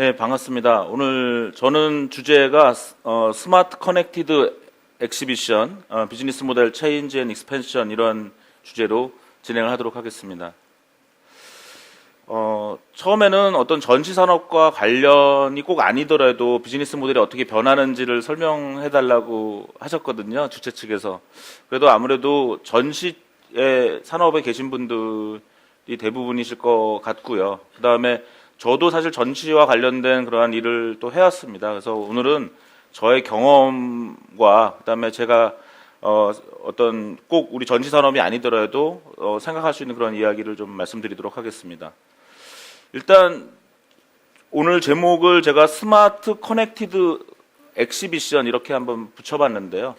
네, 반갑습니다. 오늘 저는 주제가 스마트 커넥티드 엑시비션, 비즈니스 모델 체인지 앤 익스펜션 이런 주제로 진행을 하도록 하겠습니다. 처음에는 어떤 전시 산업과 관련이 꼭 아니더라도 비즈니스 모델이 어떻게 변하는지를 설명해 달라고 하셨거든요. 주최 측에서. 그래도 아무래도 전시의 산업에 계신 분들이 대부분이실 것 같고요. 그 다음에 저도 사실 전시와 관련된 그러한 일을 또 해왔습니다. 그래서 오늘은 저의 경험과 그다음에 제가 어떤 꼭 우리 전시 산업이 아니더라도 생각할 수 있는 그런 이야기를 좀 말씀드리도록 하겠습니다. 일단 오늘 제목을 제가 스마트 커넥티드 엑시비션 이렇게 한번 붙여봤는데요.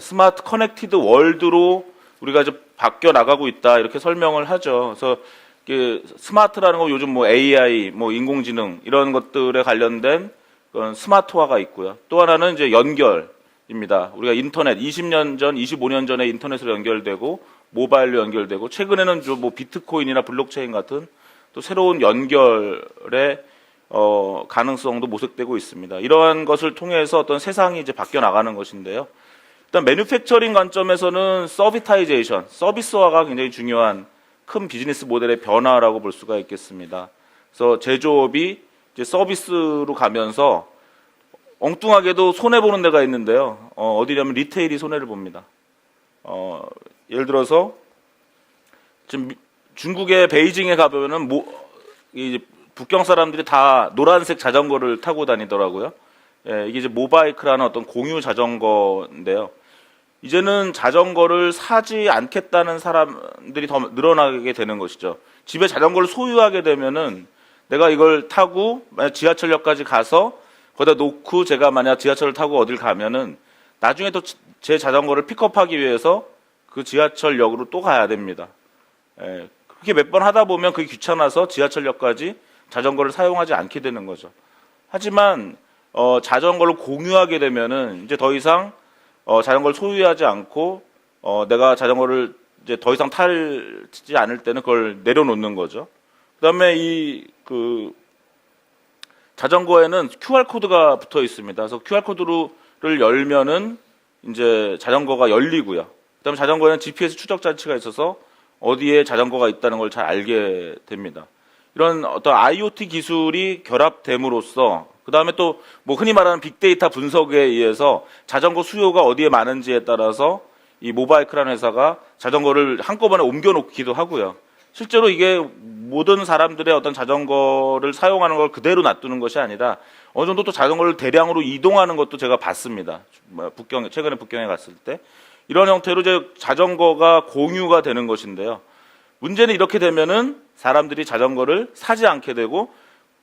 스마트 커넥티드 월드로 우리가 이제 바뀌어 나가고 있다 이렇게 설명을 하죠. 그래서 스마트라는 거 요즘 뭐 AI, 뭐 인공지능 이런 것들에 관련된 그런 스마트화가 있고요. 또 하나는 이제 연결입니다. 우리가 인터넷 20년 전, 25년 전에 인터넷으로 연결되고 모바일로 연결되고 최근에는 좀 뭐 비트코인이나 블록체인 같은 또 새로운 연결의 가능성도 모색되고 있습니다. 이러한 것을 통해서 어떤 세상이 이제 바뀌어 나가는 것인데요. 일단 매뉴팩처링 관점에서는 서비타이제이션, 서비스화가 굉장히 중요한 큰 비즈니스 모델의 변화라고 볼 수가 있겠습니다. 그래서 제조업이 이제 서비스로 가면서 엉뚱하게도 손해 보는 데가 있는데요. 어디냐면 리테일이 손해를 봅니다. 예를 들어서 지금 중국의 베이징에 가보면은 이제 북경 사람들이 다 노란색 자전거를 타고 다니더라고요. 이게 이제 모바이크라는 어떤 공유 자전거인데요. 이제는 자전거를 사지 않겠다는 사람들이 더 늘어나게 되는 것이죠. 집에 자전거를 소유하게 되면은 내가 이걸 타고 만약 지하철역까지 가서 거기다 놓고 제가 만약 지하철을 타고 어딜 가면은 나중에 또 제 자전거를 픽업하기 위해서 그 지하철역으로 또 가야 됩니다. 그렇게 몇 번 하다 보면 그게 귀찮아서 지하철역까지 자전거를 사용하지 않게 되는 거죠. 하지만 자전거를 공유하게 되면은 이제 더 이상 자전거를 소유하지 않고 내가 자전거를 이제 더 이상 타지 않을 때는 그걸 내려놓는 거죠. 그다음에 그 자전거에는 QR 코드가 붙어 있습니다. 그래서 QR 코드를 열면은 이제 자전거가 열리고요. 그다음에 자전거에는 GPS 추적 장치가 있어서 어디에 자전거가 있다는 걸 잘 알게 됩니다. 이런 어떤 IoT 기술이 결합됨으로써 그 다음에 또 뭐 흔히 말하는 빅데이터 분석에 의해서 자전거 수요가 어디에 많은지에 따라서 이 모바이크라는 회사가 자전거를 한꺼번에 옮겨놓기도 하고요. 실제로 이게 모든 사람들의 어떤 자전거를 사용하는 걸 그대로 놔두는 것이 아니라 어느 정도 또 자전거를 대량으로 이동하는 것도 제가 봤습니다. 최근에 북경에 갔을 때 이런 형태로 이제 자전거가 공유가 되는 것인데요. 문제는 이렇게 되면은 사람들이 자전거를 사지 않게 되고,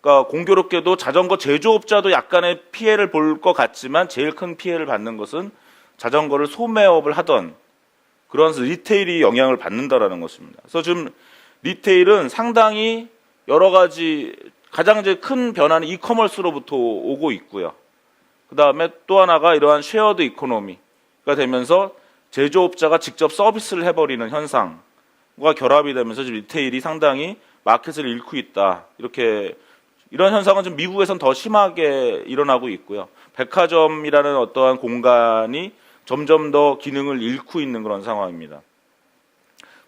그러니까 공교롭게도 자전거 제조업자도 약간의 피해를 볼 것 같지만 제일 큰 피해를 받는 것은 자전거를 소매업을 하던 그런 리테일이 영향을 받는다라는 것입니다. 그래서 지금 리테일은 상당히 여러 가지 가장 이제 큰 변화는 이커머스로부터 오고 있고요. 그 다음에 또 하나가 이러한 쉐어드 이코노미가 되면서 제조업자가 직접 서비스를 해버리는 현상과 결합이 되면서 지금 리테일이 상당히 마켓을 잃고 있다. 이런 현상은 좀 미국에선 더 심하게 일어나고 있고요. 백화점이라는 어떠한 공간이 점점 더 기능을 잃고 있는 그런 상황입니다.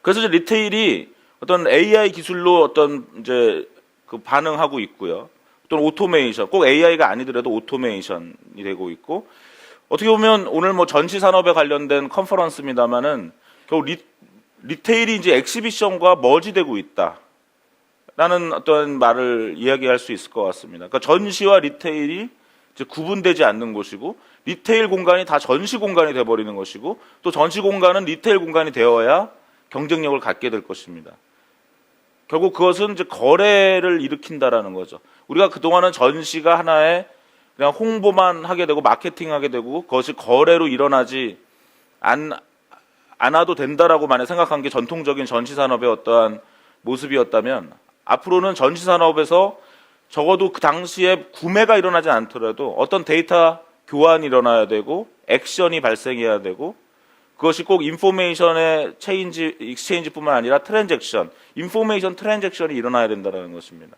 그래서 이제 리테일이 어떤 AI 기술로 어떤 이제 그 반응하고 있고요. 어떤 오토메이션, 꼭 AI가 아니더라도 오토메이션이 되고 있고, 어떻게 보면 오늘 뭐 전시 산업에 관련된 컨퍼런스입니다만은 결국 리테일이 이제 엑시비션과 머지되고 있다라는 어떤 말을 이야기할 수 있을 것 같습니다. 그러니까 전시와 리테일이 이제 구분되지 않는 곳이고, 리테일 공간이 다 전시 공간이 돼버리는 것이고, 또 전시 공간은 리테일 공간이 되어야 경쟁력을 갖게 될 것입니다. 결국 그것은 이제 거래를 일으킨다라는 거죠. 우리가 그동안은 전시가 하나의 그냥 홍보만 하게 되고 마케팅하게 되고 그것이 거래로 일어나지 않아도 된다라고 만약 생각한 게 전통적인 전시 산업의 어떠한 모습이었다면, 앞으로는 전시 산업에서 적어도 그 당시에 구매가 일어나지 않더라도 어떤 데이터 교환이 일어나야 되고 액션이 발생해야 되고, 그것이 꼭 인포메이션의 익스체인지뿐만 아니라 트랜잭션, 인포메이션 트랜잭션이 일어나야 된다는 것입니다.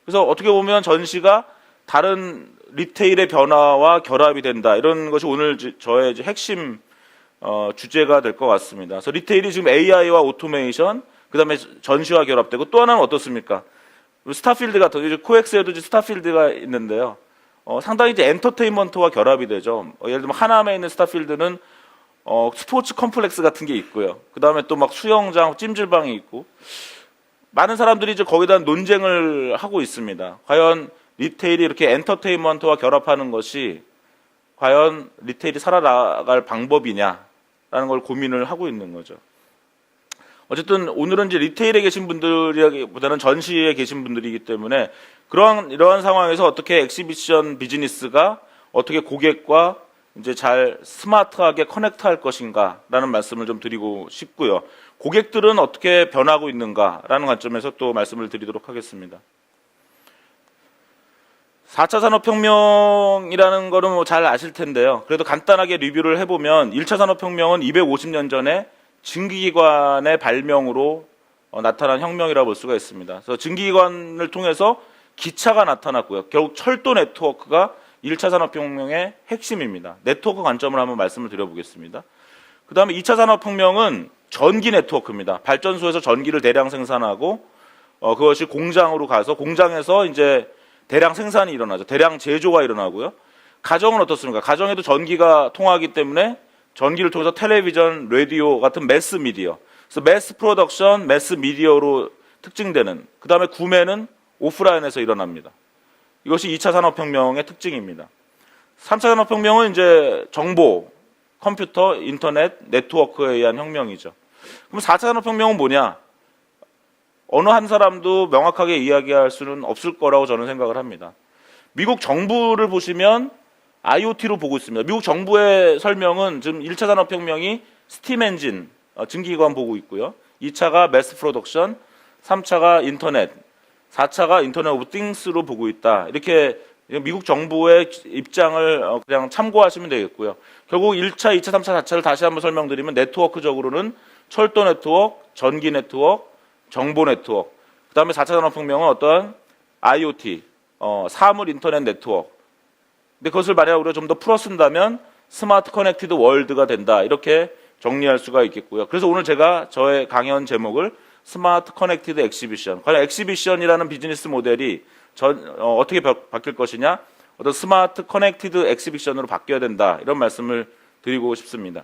그래서 어떻게 보면 전시가 다른 리테일의 변화와 결합이 된다. 이런 것이 오늘 저의 이제 핵심 주제가 될 것 같습니다. 그래서 리테일이 지금 AI와 오토메이션, 그다음에 전시와 결합되고, 또 하나는 어떻습니까? 스타필드 같은 이제 코엑스에도 이제 스타필드가 있는데요. 상당히 이제 엔터테인먼트와 결합이 되죠. 예를 들면 하남에 있는 스타필드는 스포츠 컴플렉스 같은 게 있고요. 그다음에 또 막 수영장, 찜질방이 있고, 많은 사람들이 이제 거기다 논쟁을 하고 있습니다. 과연 리테일이 이렇게 엔터테인먼트와 결합하는 것이 과연 리테일이 살아나갈 방법이냐라는 걸 고민을 하고 있는 거죠. 어쨌든 오늘은 이제 리테일에 계신 분들이라기보다는 전시에 계신 분들이기 때문에 이러한 상황에서 어떻게 엑시비션 비즈니스가 어떻게 고객과 이제 잘 스마트하게 커넥트할 것인가라는 말씀을 좀 드리고 싶고요. 고객들은 어떻게 변하고 있는가라는 관점에서 또 말씀을 드리도록 하겠습니다. 4차 산업혁명이라는 거는 뭐 잘 아실 텐데요. 그래도 간단하게 리뷰를 해보면 1차 산업혁명은 250년 전에 증기기관의 발명으로 나타난 혁명이라고 볼 수가 있습니다. 그래서 증기기관을 통해서 기차가 나타났고요. 결국 철도 네트워크가 1차 산업혁명의 핵심입니다. 네트워크 관점을 한번 말씀을 드려보겠습니다. 그 다음에 2차 산업혁명은 전기 네트워크입니다. 발전소에서 전기를 대량 생산하고 그것이 공장으로 가서 공장에서 이제 대량 생산이 일어나죠. 대량 제조가 일어나고요. 가정은 어떻습니까? 가정에도 전기가 통하기 때문에 전기를 통해서 텔레비전, 라디오 같은 매스 미디어, 그래서 매스 프로덕션, 매스 미디어로 특징되는, 그 다음에 구매는 오프라인에서 일어납니다. 이것이 2차 산업혁명의 특징입니다. 3차 산업혁명은 이제 정보, 컴퓨터, 인터넷, 네트워크에 의한 혁명이죠. 그럼 4차 산업혁명은 뭐냐? 어느 한 사람도 명확하게 이야기할 수는 없을 거라고 저는 생각을 합니다. 미국 정부를 보시면 IoT로 보고 있습니다. 미국 정부의 설명은 지금 1차 산업혁명이 스팀 엔진, 증기기관 보고 있고요. 2차가 매스 프로덕션, 3차가 인터넷, 4차가 인터넷 오브 띵스로 보고 있다. 이렇게 미국 정부의 입장을 그냥 참고하시면 되겠고요. 결국 1차, 2차, 3차, 4차를 다시 한번 설명드리면 네트워크적으로는 철도 네트워크, 전기 네트워크, 정보 네트워크, 그 다음에 4차 산업혁명은 어떠한 IoT, 사물 인터넷 네트워크. 근데 그것을 만약 우리가 좀 더 풀어 쓴다면 스마트 커넥티드 월드가 된다. 이렇게 정리할 수가 있겠고요. 그래서 오늘 제가 저의 강연 제목을 스마트 커넥티드 엑시비션. 과연 엑시비션이라는 비즈니스 모델이 어떻게 바뀔 것이냐? 어떤 스마트 커넥티드 엑시비션으로 바뀌어야 된다. 이런 말씀을 드리고 싶습니다.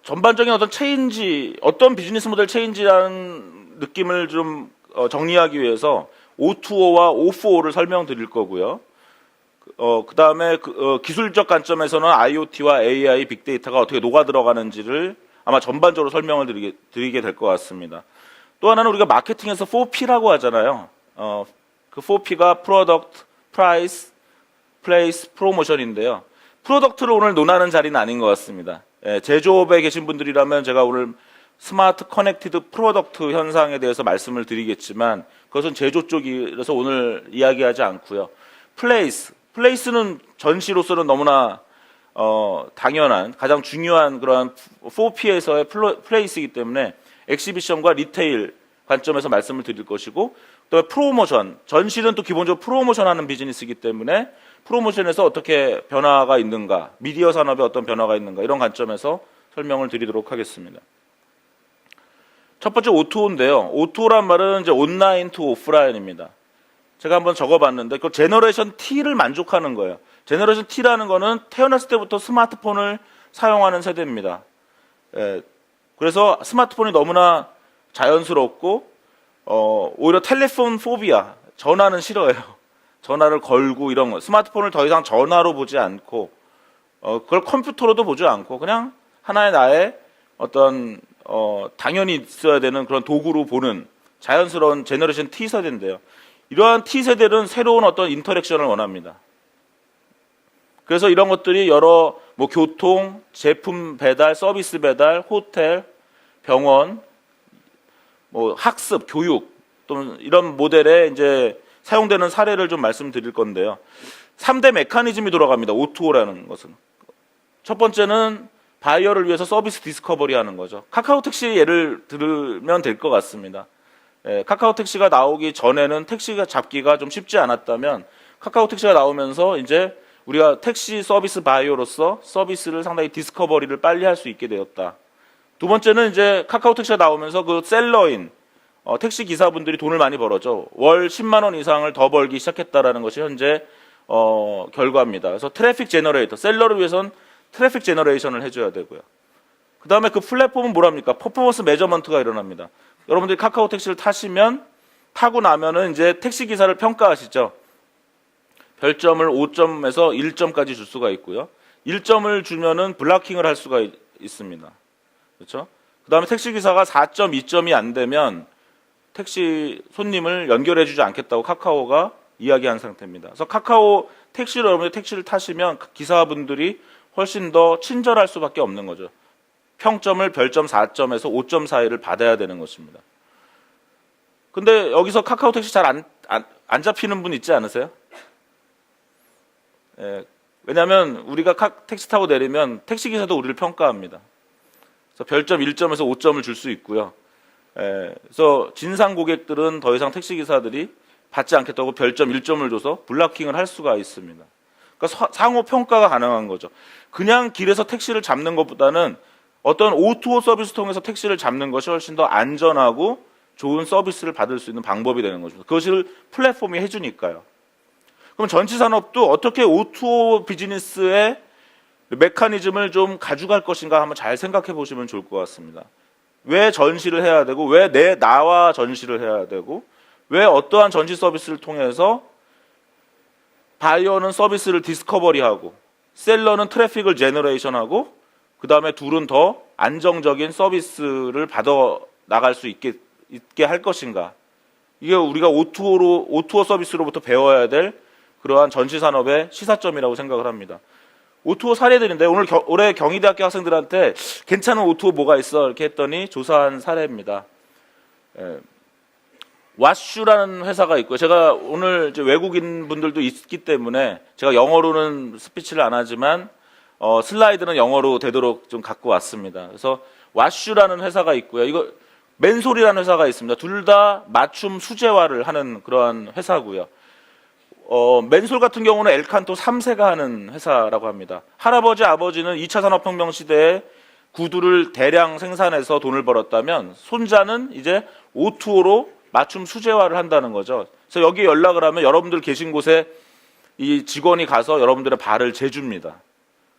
전반적인 어떤 체인지, 어떤 비즈니스 모델 체인지라는 느낌을 좀 정리하기 위해서 O2O와 O4O를 설명드릴 거고요. 그 다음에 기술적 관점에서는 IoT와 AI, 빅데이터가 어떻게 녹아 들어가는지를 아마 전반적으로 설명을 드리게 될 것 같습니다. 또 하나는 우리가 마케팅에서 4P라고 하잖아요. 그 4P가 Product, Price, Place, Promotion인데요. 프로덕트를 오늘 논하는 자리는 아닌 것 같습니다. 제조업에 계신 분들이라면 제가 오늘 스마트 커넥티드 프로덕트 현상에 대해서 말씀을 드리겠지만 그것은 제조 쪽이라서 오늘 이야기하지 않고요. 플레이스는 전시로서는 너무나 당연한 가장 중요한 그러한 4P에서의 플레이스이기 때문에 엑시비션과 리테일 관점에서 말씀을 드릴 것이고, 또 프로모션, 전시는 또 기본적으로 프로모션하는 비즈니스이기 때문에 프로모션에서 어떻게 변화가 있는가, 미디어 산업에 어떤 변화가 있는가, 이런 관점에서 설명을 드리도록 하겠습니다. 첫 번째 O2O인데요. O2O란 말은 이제 온라인 투 오프라인입니다. 제가 한번 적어봤는데 그 제너레이션 T를 만족하는 거예요. 제너레이션 T라는 거는 태어났을 때부터 스마트폰을 사용하는 세대입니다. 그래서 스마트폰이 너무나 자연스럽고 오히려 텔레폰 포비아, 전화는 싫어해요. 전화를 걸고 이런 거, 스마트폰을 더 이상 전화로 보지 않고 그걸 컴퓨터로도 보지 않고 그냥 하나의 나의 어떤 당연히 있어야 되는 그런 도구로 보는 자연스러운 제너레이션 T 세대인데요. 이러한 T 세대는 새로운 어떤 인터랙션을 원합니다. 그래서 이런 것들이 여러 뭐 교통, 제품 배달, 서비스 배달, 호텔, 병원, 뭐 학습, 교육 또는 이런 모델에 이제 사용되는 사례를 좀 말씀드릴 건데요. 3대 메커니즘이 돌아갑니다. O2O라는 것은. 첫 번째는 바이어를 위해서 서비스 디스커버리 하는 거죠. 카카오 택시 예를 들면 될 것 같습니다. 카카오 택시가 나오기 전에는 택시가 잡기가 좀 쉽지 않았다면 카카오 택시가 나오면서 이제 우리가 택시 서비스 바이어로서 서비스를 상당히 디스커버리를 빨리 할 수 있게 되었다. 두 번째는 이제 카카오 택시가 나오면서 그 셀러인 택시 기사분들이 돈을 많이 벌었죠. 월 10만 원 이상을 더 벌기 시작했다라는 것이 현재 결과입니다. 그래서 트래픽 제너레이터, 셀러를 위해선 트래픽 제너레이션을 해줘야 되고요. 그 다음에 그 플랫폼은 뭐랍니까? 퍼포먼스 매저먼트가 일어납니다. 여러분들이 카카오 택시를 타고 나면은 이제 택시 기사를 평가하시죠. 별점을 5점에서 1점까지 줄 수가 있고요. 1점을 주면은 블락킹을 할 수가 있습니다. 그렇죠? 그 다음에 택시 기사가 4.2점이 안 되면 택시 손님을 연결해주지 않겠다고 카카오가 이야기한 상태입니다. 그래서 카카오 택시로 여러분들 택시를 타시면 기사분들이 훨씬 더 친절할 수밖에 없는 거죠. 평점을 별점 4점에서 5점 사이를 받아야 되는 것입니다. 근데 여기서 카카오 택시 잘 안 잡히는 분 있지 않으세요? 왜냐하면 우리가 택시 타고 내리면 택시 기사도 우리를 평가합니다. 그래서 별점 1점에서 5점을 줄 수 있고요. 그래서 진상 고객들은 더 이상 택시 기사들이 받지 않겠다고 별점 1점을 줘서 블락킹을 할 수가 있습니다. 그러니까 상호 평가가 가능한 거죠. 그냥 길에서 택시를 잡는 것보다는 어떤 O2O 서비스 통해서 택시를 잡는 것이 훨씬 더 안전하고 좋은 서비스를 받을 수 있는 방법이 되는 거죠. 그것을 플랫폼이 해주니까요. 그럼 전시산업도 어떻게 O2O 비즈니스의 메커니즘을 좀 가져갈 것인가 한번 잘 생각해 보시면 좋을 것 같습니다. 왜 전시를 해야 되고, 왜 나와 전시를 해야 되고, 왜 어떠한 전시 서비스를 통해서 바이어는 서비스를 디스커버리하고 셀러는 트래픽을 제너레이션하고 그 다음에 둘은 더 안정적인 서비스를 받아 나갈 수 있게 할 것인가. 이게 우리가 O2O 서비스로부터 배워야 될 그러한 전시산업의 시사점이라고 생각을 합니다. O2O 사례들인데 올해 경희대학교 학생들한테 괜찮은 O2O 뭐가 있어? 이렇게 했더니 조사한 사례입니다. 왓슈라는 회사가 있고요. 제가 오늘 이제 외국인 분들도 있기 때문에 제가 영어로는 스피치를 안 하지만 슬라이드는 영어로 되도록 좀 갖고 왔습니다. 그래서 왓슈라는 회사가 있고요. 이거 맨솔이라는 회사가 있습니다. 둘 다 맞춤 수제화를 하는 그러한 회사고요. 맨솔 같은 경우는 엘칸토 3세가 하는 회사라고 합니다. 할아버지, 아버지는 2차 산업혁명 시대에 구두를 대량 생산해서 돈을 벌었다면 손자는 이제 O2O로 맞춤 수제화를 한다는 거죠. 그래서 여기 연락을 하면 여러분들 계신 곳에 이 직원이 가서 여러분들의 발을 재줍니다.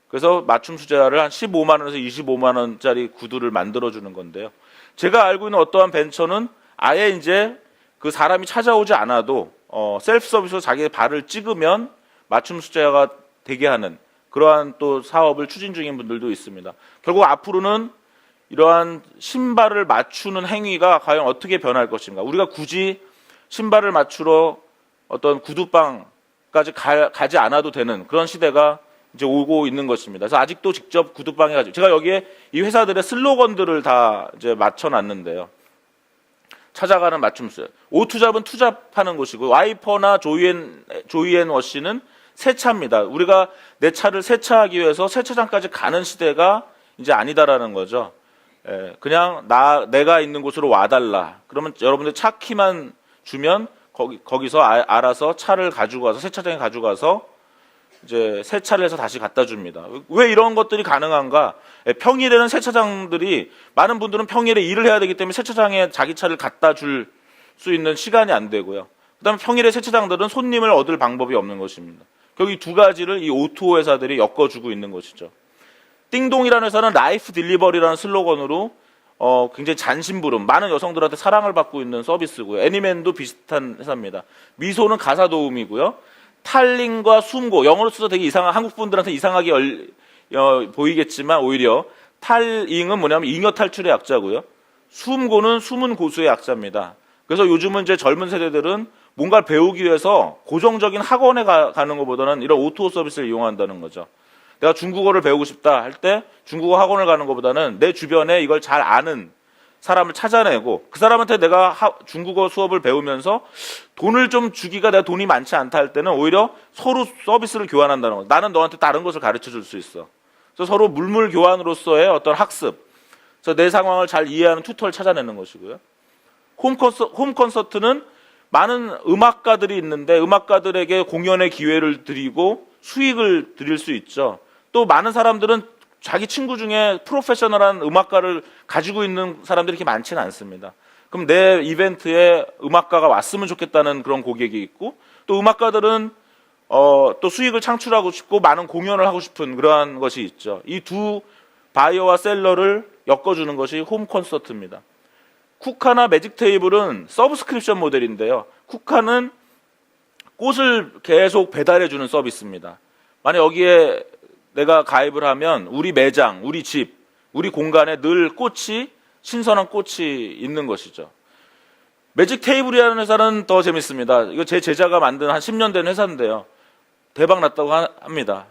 그래서 맞춤 수제화를 한 15만 원에서 25만 원짜리 구두를 만들어주는 건데요. 제가 알고 있는 어떠한 벤처는 아예 이제 그 사람이 찾아오지 않아도 셀프 서비스로 자기의 발을 찍으면 맞춤 수제화가 되게 하는 그러한 또 사업을 추진 중인 분들도 있습니다. 결국 앞으로는 이러한 신발을 맞추는 행위가 과연 어떻게 변할 것인가. 우리가 굳이 신발을 맞추러 어떤 구두방까지 가지 않아도 되는 그런 시대가 이제 오고 있는 것입니다. 그래서 아직도 직접 구두방에 가지고 제가 여기에 이 회사들의 슬로건들을 다 이제 맞춰놨는데요. 찾아가는 맞춤수. 오투잡은 투잡하는 곳이고 와이퍼나 조이앤워시는 세차입니다. 우리가 내 차를 세차하기 위해서 세차장까지 가는 시대가 이제 아니다라는 거죠. 그냥 내가 있는 곳으로 와달라. 그러면 여러분들 차 키만 주면 거기서 알아서 차를 가지고 가서 세차장에 가지고 가서 이제 세차를 해서 다시 갖다 줍니다. 왜 이런 것들이 가능한가? 평일에는 세차장들이 많은 분들은 평일에 일을 해야 되기 때문에 세차장에 자기 차를 갖다 줄 수 있는 시간이 안 되고요. 그다음에 평일에 세차장들은 손님을 얻을 방법이 없는 것입니다. 결국 이 두 가지를 이 O2O 회사들이 엮어주고 있는 것이죠. 띵동이라는 회사는 라이프 딜리버리라는 슬로건으로 굉장히 잔심부름, 많은 여성들한테 사랑을 받고 있는 서비스고요. 애니맨도 비슷한 회사입니다. 미소는 가사 도우미고요. 탈링과 숨고, 영어로 써서 되게 한국 분들한테 이상하게 보이겠지만 오히려 탈잉은 뭐냐면 잉여 탈출의 약자고요. 숨고는 숨은 고수의 약자입니다. 그래서 요즘은 이제 젊은 세대들은 뭔가를 배우기 위해서 고정적인 학원에 가는 것보다는 이런 O2O 서비스를 이용한다는 거죠. 내가 중국어를 배우고 싶다 할 때 중국어 학원을 가는 것보다는 내 주변에 이걸 잘 아는 사람을 찾아내고 그 사람한테 내가 중국어 수업을 배우면서 돈을 좀 주기가 내가 돈이 많지 않다 할 때는 오히려 서로 서비스를 교환한다는 거죠. 나는 너한테 다른 것을 가르쳐 줄 수 있어. 그래서 서로 물물 교환으로서의 어떤 학습, 그래서 내 상황을 잘 이해하는 튜터를 찾아내는 것이고요. 홈 콘서트는 많은 음악가들이 있는데 음악가들에게 공연의 기회를 드리고 수익을 드릴 수 있죠. 또 많은 사람들은 자기 친구 중에 프로페셔널한 음악가를 가지고 있는 사람들이 이렇게 많지는 않습니다. 그럼 내 이벤트에 음악가가 왔으면 좋겠다는 그런 고객이 있고, 또 음악가들은 또 수익을 창출하고 싶고 많은 공연을 하고 싶은 그러한 것이 있죠. 이 두 바이어와 셀러를 엮어주는 것이 홈 콘서트입니다. 쿠카나 매직 테이블은 서브스크립션 모델인데요. 쿠카는 꽃을 계속 배달해주는 서비스입니다. 만약 여기에 내가 가입을 하면 우리 매장, 우리 집, 우리 공간에 늘 꽃이, 신선한 꽃이 있는 것이죠. 매직 테이블이라는 회사는 더 재밌습니다. 이거 제 제자가 만든 한 10년 된 회사인데요. 대박 났다고 합니다.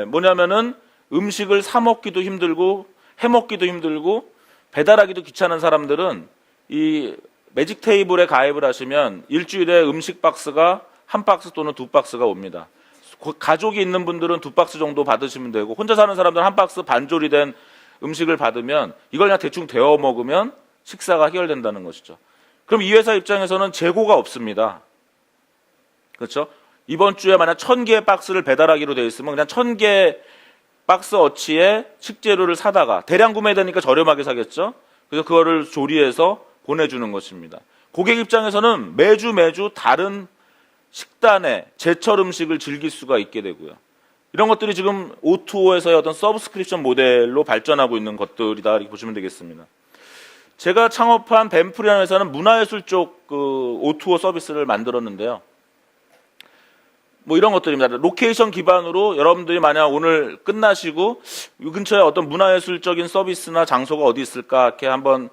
뭐냐면은 음식을 사 먹기도 힘들고 해 먹기도 힘들고 배달하기도 귀찮은 사람들은 이 매직 테이블에 가입을 하시면 일주일에 음식 박스가 한 박스 또는 두 박스가 옵니다. 가족이 있는 분들은 두 박스 정도 받으시면 되고, 혼자 사는 사람들은 한 박스 반조리 된 음식을 받으면 이걸 그냥 대충 데워 먹으면 식사가 해결된다는 것이죠. 그럼 이 회사 입장에서는 재고가 없습니다. 그렇죠? 이번 주에 만약 1000개의 박스를 배달하기로 되어 있으면 그냥 1000개 박스 어치의 식재료를 사다가, 대량 구매되니까 저렴하게 사겠죠? 그래서 그거를 조리해서 보내주는 것입니다. 고객 입장에서는 매주 다른 식단의 제철 음식을 즐길 수가 있게 되고요. 이런 것들이 지금 O2O에서의 어떤 서브스크립션 모델로 발전하고 있는 것들이다 이렇게 보시면 되겠습니다. 제가 창업한 뱀플이라는 회사는 문화예술 쪽 O2O 서비스를 만들었는데요. 뭐 이런 것들입니다. 로케이션 기반으로 여러분들이 만약 오늘 끝나시고 이 근처에 어떤 문화예술적인 서비스나 장소가 어디 있을까 이렇게 한번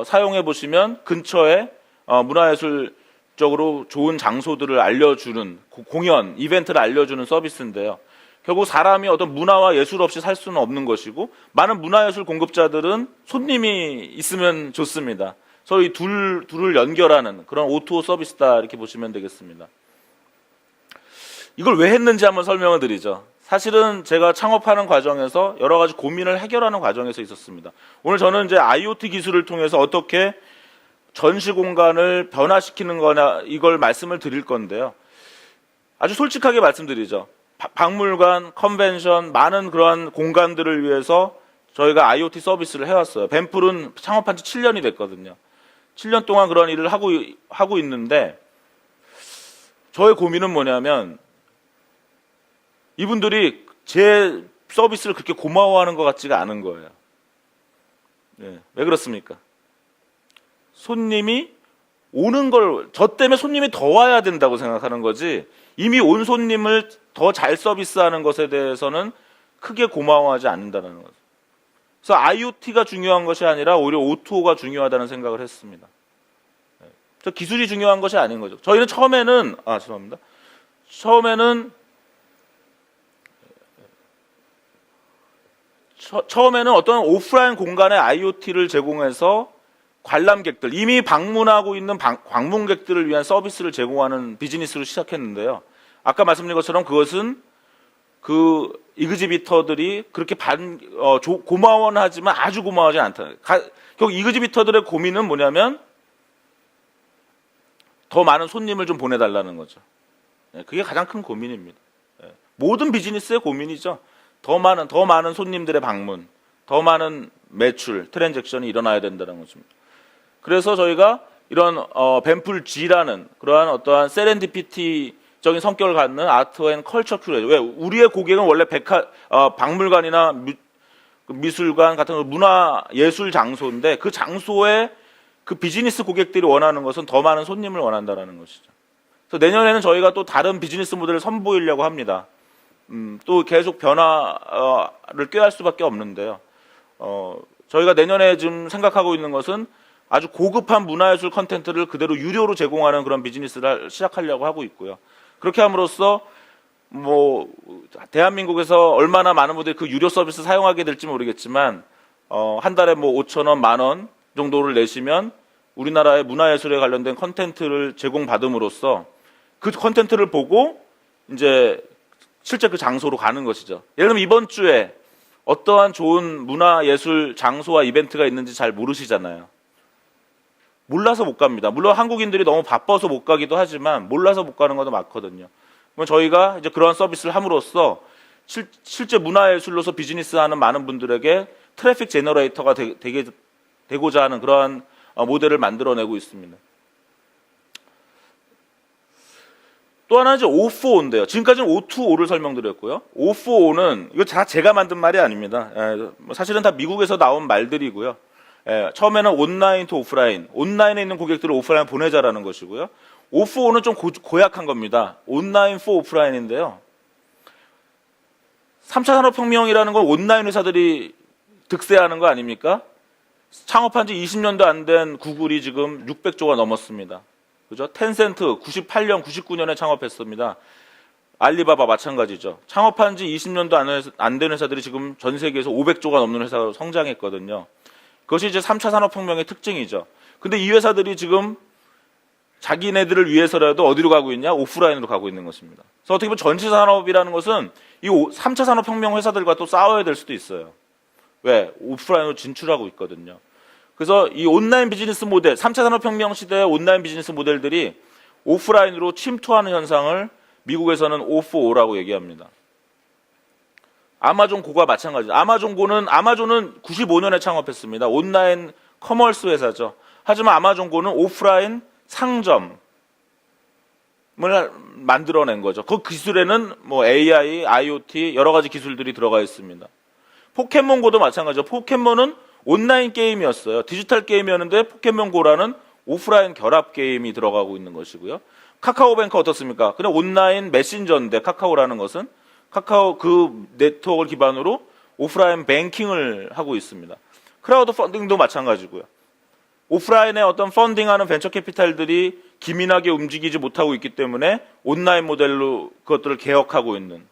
사용해 보시면 근처에 문화예술적으로 좋은 장소들을 알려주는 공연, 이벤트를 알려주는 서비스인데요. 결국 사람이 어떤 문화와 예술 없이 살 수는 없는 것이고, 많은 문화예술 공급자들은 손님이 있으면 좋습니다. 서로 이 둘을 연결하는 그런 O2O 서비스다 이렇게 보시면 되겠습니다. 이걸 왜 했는지 한번 설명을 드리죠. 사실은 제가 창업하는 과정에서 여러 가지 고민을 해결하는 과정에서 있었습니다. 오늘 저는 이제 IoT 기술을 통해서 어떻게 전시 공간을 변화시키는 거냐 이걸 말씀을 드릴 건데요. 아주 솔직하게 말씀드리죠. 박물관, 컨벤션, 많은 그러한 공간들을 위해서 저희가 IoT 서비스를 해왔어요. 뱀플은 창업한 지 7년이 됐거든요. 7년 동안 그런 일을 하고 있는데, 저의 고민은 뭐냐면 이분들이 제 서비스를 그렇게 고마워하는 것 같지가 않은 거예요. 왜 그렇습니까? 손님이 오는 걸, 저 때문에 손님이 더 와야 된다고 생각하는 거지, 이미 온 손님을 더 잘 서비스하는 것에 대해서는 크게 고마워하지 않는다는 거죠. 그래서 IoT가 중요한 것이 아니라 오히려 O2O가 중요하다는 생각을 했습니다. 저 기술이 중요한 것이 아닌 거죠. 저희는 처음에는 어떤 오프라인 공간에 IoT를 제공해서 관람객들, 이미 방문하고 있는 방문객들을 위한 서비스를 제공하는 비즈니스로 시작했는데요. 아까 말씀드린 것처럼 그것은 그 이그지비터들이 그렇게 고마워는 하지만 아주 고마워하지 않다. 결국 이그지비터들의 고민은 뭐냐면 더 많은 손님을 좀 보내달라는 거죠. 그게 가장 큰 고민입니다. 모든 비즈니스의 고민이죠. 더 많은 손님들의 방문, 더 많은 매출, 트랜잭션이 일어나야 된다는 것입니다. 그래서 저희가 이런 뱀플 G라는 그러한 어떠한 세렌디피티적인 성격을 갖는 아트 앤 컬처 큐레이터. 왜? 우리의 고객은 원래 박물관이나 미술관 같은 문화 예술 장소인데, 그 장소에 그 비즈니스 고객들이 원하는 것은 더 많은 손님을 원한다는 것이죠. 그래서 내년에는 저희가 또 다른 비즈니스 모델을 선보이려고 합니다. 또 계속 변화를 꾀할 수밖에 없는데요. 저희가 내년에 지금 생각하고 있는 것은 아주 고급한 문화예술 컨텐츠를 그대로 유료로 제공하는 그런 비즈니스를 시작하려고 하고 있고요. 그렇게 함으로써 뭐 대한민국에서 얼마나 많은 분들이 그 유료 서비스 사용하게 될지 모르겠지만 한 달에 뭐 5,000원, 10,000원 정도를 내시면 우리나라의 문화예술에 관련된 컨텐츠를 제공받음으로써 그 컨텐츠를 보고 이제 실제 그 장소로 가는 것이죠. 예를 들면 이번 주에 어떠한 좋은 문화예술 장소와 이벤트가 있는지 잘 모르시잖아요. 몰라서 못 갑니다. 물론 한국인들이 너무 바빠서 못 가기도 하지만 몰라서 못 가는 것도 많거든요. 그럼 저희가 이제 그러한 서비스를 함으로써 실제 문화예술로서 비즈니스하는 많은 분들에게 트래픽 제너레이터가 되고자 하는 그러한 모델을 만들어내고 있습니다. 또 하나는 이제 O4O인데요. 지금까지는 O2O를 설명드렸고요. O4O는 이거 다 제가 만든 말이 아닙니다. 사실은 다 미국에서 나온 말들이고요. 처음에는 온라인 투 오프라인, 온라인에 있는 고객들을 오프라인 보내자라는 것이고요. O4O는 좀 고약한 겁니다. 온라인 포 오프라인인데요. 3차 산업혁명이라는 건 온라인 회사들이 득세하는 거 아닙니까? 창업한 지 20년도 안 된 구글이 지금 600조가 넘었습니다. 그죠? 텐센트 98년, 99년에 창업했습니다. 알리바바 마찬가지죠. 창업한 지 20년도 안 된 회사들이 지금 전 세계에서 500조가 넘는 회사로 성장했거든요. 그것이 이제 3차 산업혁명의 특징이죠. 근데 이 회사들이 지금 자기네들을 위해서라도 어디로 가고 있냐? 오프라인으로 가고 있는 것입니다. 그래서 어떻게 보면 전시 산업이라는 것은 이 3차 산업혁명 회사들과 또 싸워야 될 수도 있어요. 왜? 오프라인으로 진출하고 있거든요. 그래서 이 온라인 비즈니스 모델, 3차 산업혁명 시대의 온라인 비즈니스 모델들이 오프라인으로 침투하는 현상을 미국에서는 O4O라고 얘기합니다. 아마존 고가 마찬가지죠. 아마존은 95년에 창업했습니다. 온라인 커머스 회사죠. 하지만 아마존 고는 오프라인 상점을 만들어낸 거죠. 그 기술에는 뭐 AI, IoT 여러 가지 기술들이 들어가 있습니다. 포켓몬고도 마찬가지죠. 포켓몬은 온라인 게임이었어요. 디지털 게임이었는데 포켓몬고라는 오프라인 결합 게임이 들어가고 있는 것이고요. 카카오뱅크 어떻습니까? 그냥 온라인 메신저인데 카카오라는 것은 카카오 그 네트워크를 기반으로 오프라인 뱅킹을 하고 있습니다. 크라우드 펀딩도 마찬가지고요. 오프라인에 어떤 펀딩하는 벤처 캐피탈들이 기민하게 움직이지 못하고 있기 때문에 온라인 모델로 그것들을 개혁하고 있는.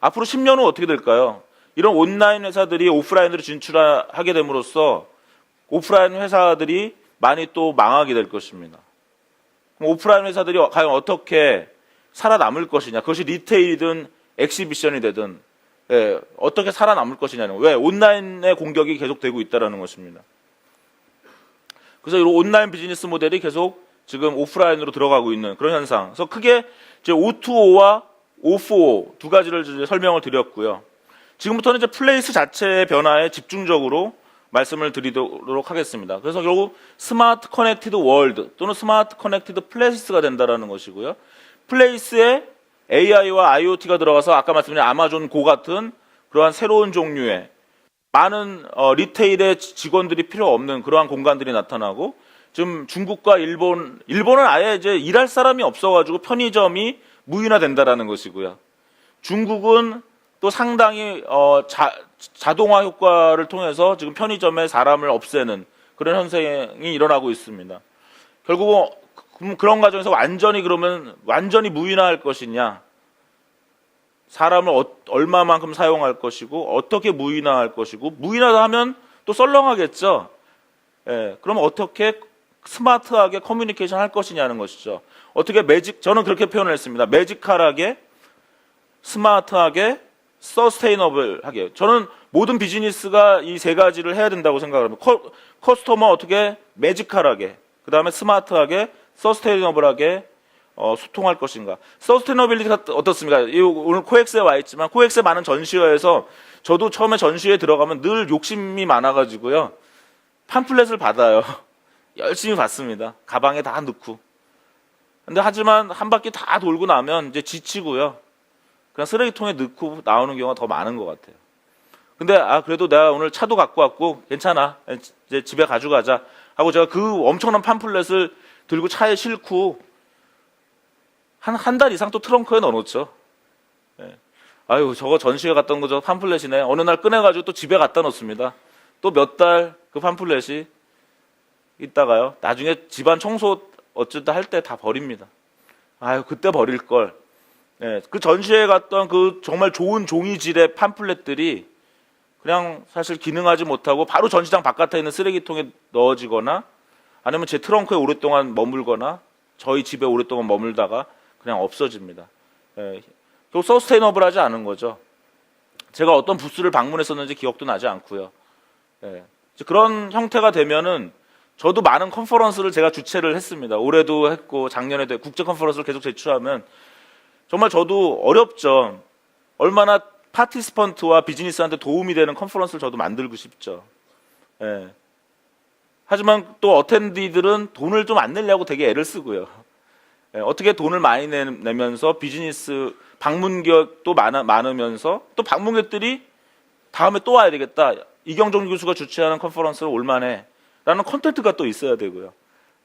앞으로 10년 후 어떻게 될까요? 이런 온라인 회사들이 오프라인으로 진출하게 됨으로써 오프라인 회사들이 많이 또 망하게 될 것입니다. 그럼 오프라인 회사들이 과연 어떻게 살아남을 것이냐. 그것이 리테일이든 엑시비션이 되든 어떻게 살아남을 것이냐는 왜 온라인의 공격이 계속되고 있다는 것입니다. 그래서 이 온라인 비즈니스 모델이 계속 지금 오프라인으로 들어가고 있는 그런 현상. 그래서 크게 이제 O2O와 O4O 두 가지를 이제 설명을 드렸고요. 지금부터는 이제 플레이스 자체의 변화에 집중적으로 말씀을 드리도록 하겠습니다. 그래서 결국 스마트 커넥티드 월드 또는 스마트 커넥티드 플레이스가 된다는 것이고요. 플레이스에 AI와 IoT가 들어가서 아까 말씀드린 아마존 고 같은 그러한 새로운 종류의 많은 리테일의 직원들이 필요 없는 그러한 공간들이 나타나고 지금 중국과 일본은 아예 이제 일할 사람이 없어가지고 편의점이 무인화된다라는 것이고요. 중국은 또 상당히 자동화 효과를 통해서 지금 편의점에 사람을 없애는 그런 현상이 일어나고 있습니다. 결국 그런 과정에서 완전히 무인화할 것이냐, 사람을 얼마만큼 사용할 것이고 어떻게 무인화할 것이고 무인화하면 또 썰렁하겠죠. 그럼 어떻게 스마트하게 커뮤니케이션 할 것이냐는 것이죠. 어떻게 저는 그렇게 표현을 했습니다. 매지컬하게, 스마트하게, 서스테이너블하게. 저는 모든 비즈니스가 이 세 가지를 해야 된다고 생각합니다. 커스터머 어떻게 매지컬하게, 그 다음에 스마트하게, 서스테이너블하게 소통할 것인가. 서스테이너빌리티가 어떻습니까? 오늘 코엑스에 와 있지만 코엑스의 많은 전시회에서 저도 처음에 전시회에 들어가면 늘 욕심이 많아가지고요. 팜플렛을 받아요. 열심히 받습니다. 가방에 다 넣고. 근데 하지만 한 바퀴 다 돌고 나면 이제 지치고요. 그냥 쓰레기통에 넣고 나오는 경우가 더 많은 것 같아요. 근데 그래도 내가 오늘 차도 갖고 왔고 괜찮아. 이제 집에 가져가자 하고 제가 그 엄청난 팜플렛을 들고 차에 싣고 한 달 이상 또 트렁크에 넣어놓죠. 아유, 저거 전시회 갔던 거죠. 팜플렛이네. 어느 날 꺼내가지고 또 집에 갖다 놓습니다. 또 몇 달 그 팜플렛이 있다가요. 나중에 집안 청소 어쨌든 할 때 다 버립니다. 아유, 그때 버릴 걸. 그 전시회에 갔던 그 정말 좋은 종이질의 팜플렛들이 그냥 사실 기능하지 못하고 바로 전시장 바깥에 있는 쓰레기통에 넣어지거나 아니면 제 트렁크에 오랫동안 머물거나 저희 집에 오랫동안 머물다가 그냥 없어집니다. 결국 서스테이너블하지 않은 거죠. 제가 어떤 부스를 방문했었는지 기억도 나지 않고요. 그런 형태가 되면은 저도 많은 컨퍼런스를 제가 주최를 했습니다. 올해도 했고 작년에도 했고, 국제 컨퍼런스를 계속 제출하면 정말 저도 어렵죠. 얼마나 파티스펀트와 비즈니스한테 도움이 되는 컨퍼런스를 저도 만들고 싶죠. 예. 하지만 또 어텐디들은 돈을 좀 안 내려고 되게 애를 쓰고요. 예, 어떻게 돈을 많이 내면서 비즈니스 방문객도 많으면서 또 방문객들이 다음에 또 와야 되겠다. 이경종 교수가 주최하는 컨퍼런스를 올만해 라는 콘텐츠가 또 있어야 되고요.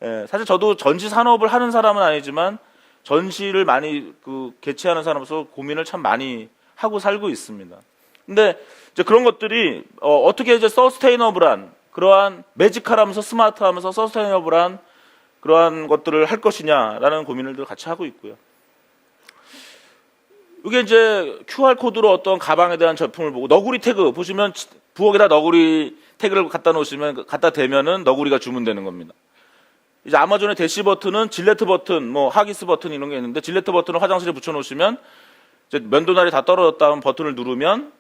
예, 사실 저도 전시 산업을 하는 사람은 아니지만 전시를 많이 개최하는 사람으로서 고민을 참 많이 하고 살고 있습니다. 근데 이제 그런 것들이 어떻게 이제 서스테이너블한 그러한 매직하면서 스마트하면서 서스테이너블한 그러한 것들을 할 것이냐라는 고민을 같이 하고 있고요. 이게 이제 QR 코드로 어떤 가방에 대한 제품을 보고 너구리 태그 보시면 부엌에다 너구리 태그를 갖다 놓으시면 갖다 대면은 너구리가 주문되는 겁니다. 이제 아마존의 대시 버튼은 질레트 버튼, 뭐 하기스 버튼 이런 게 있는데 질레트 버튼을 화장실에 붙여 놓으시면 이제 면도날이 다 떨어졌다 하면 버튼을 누르면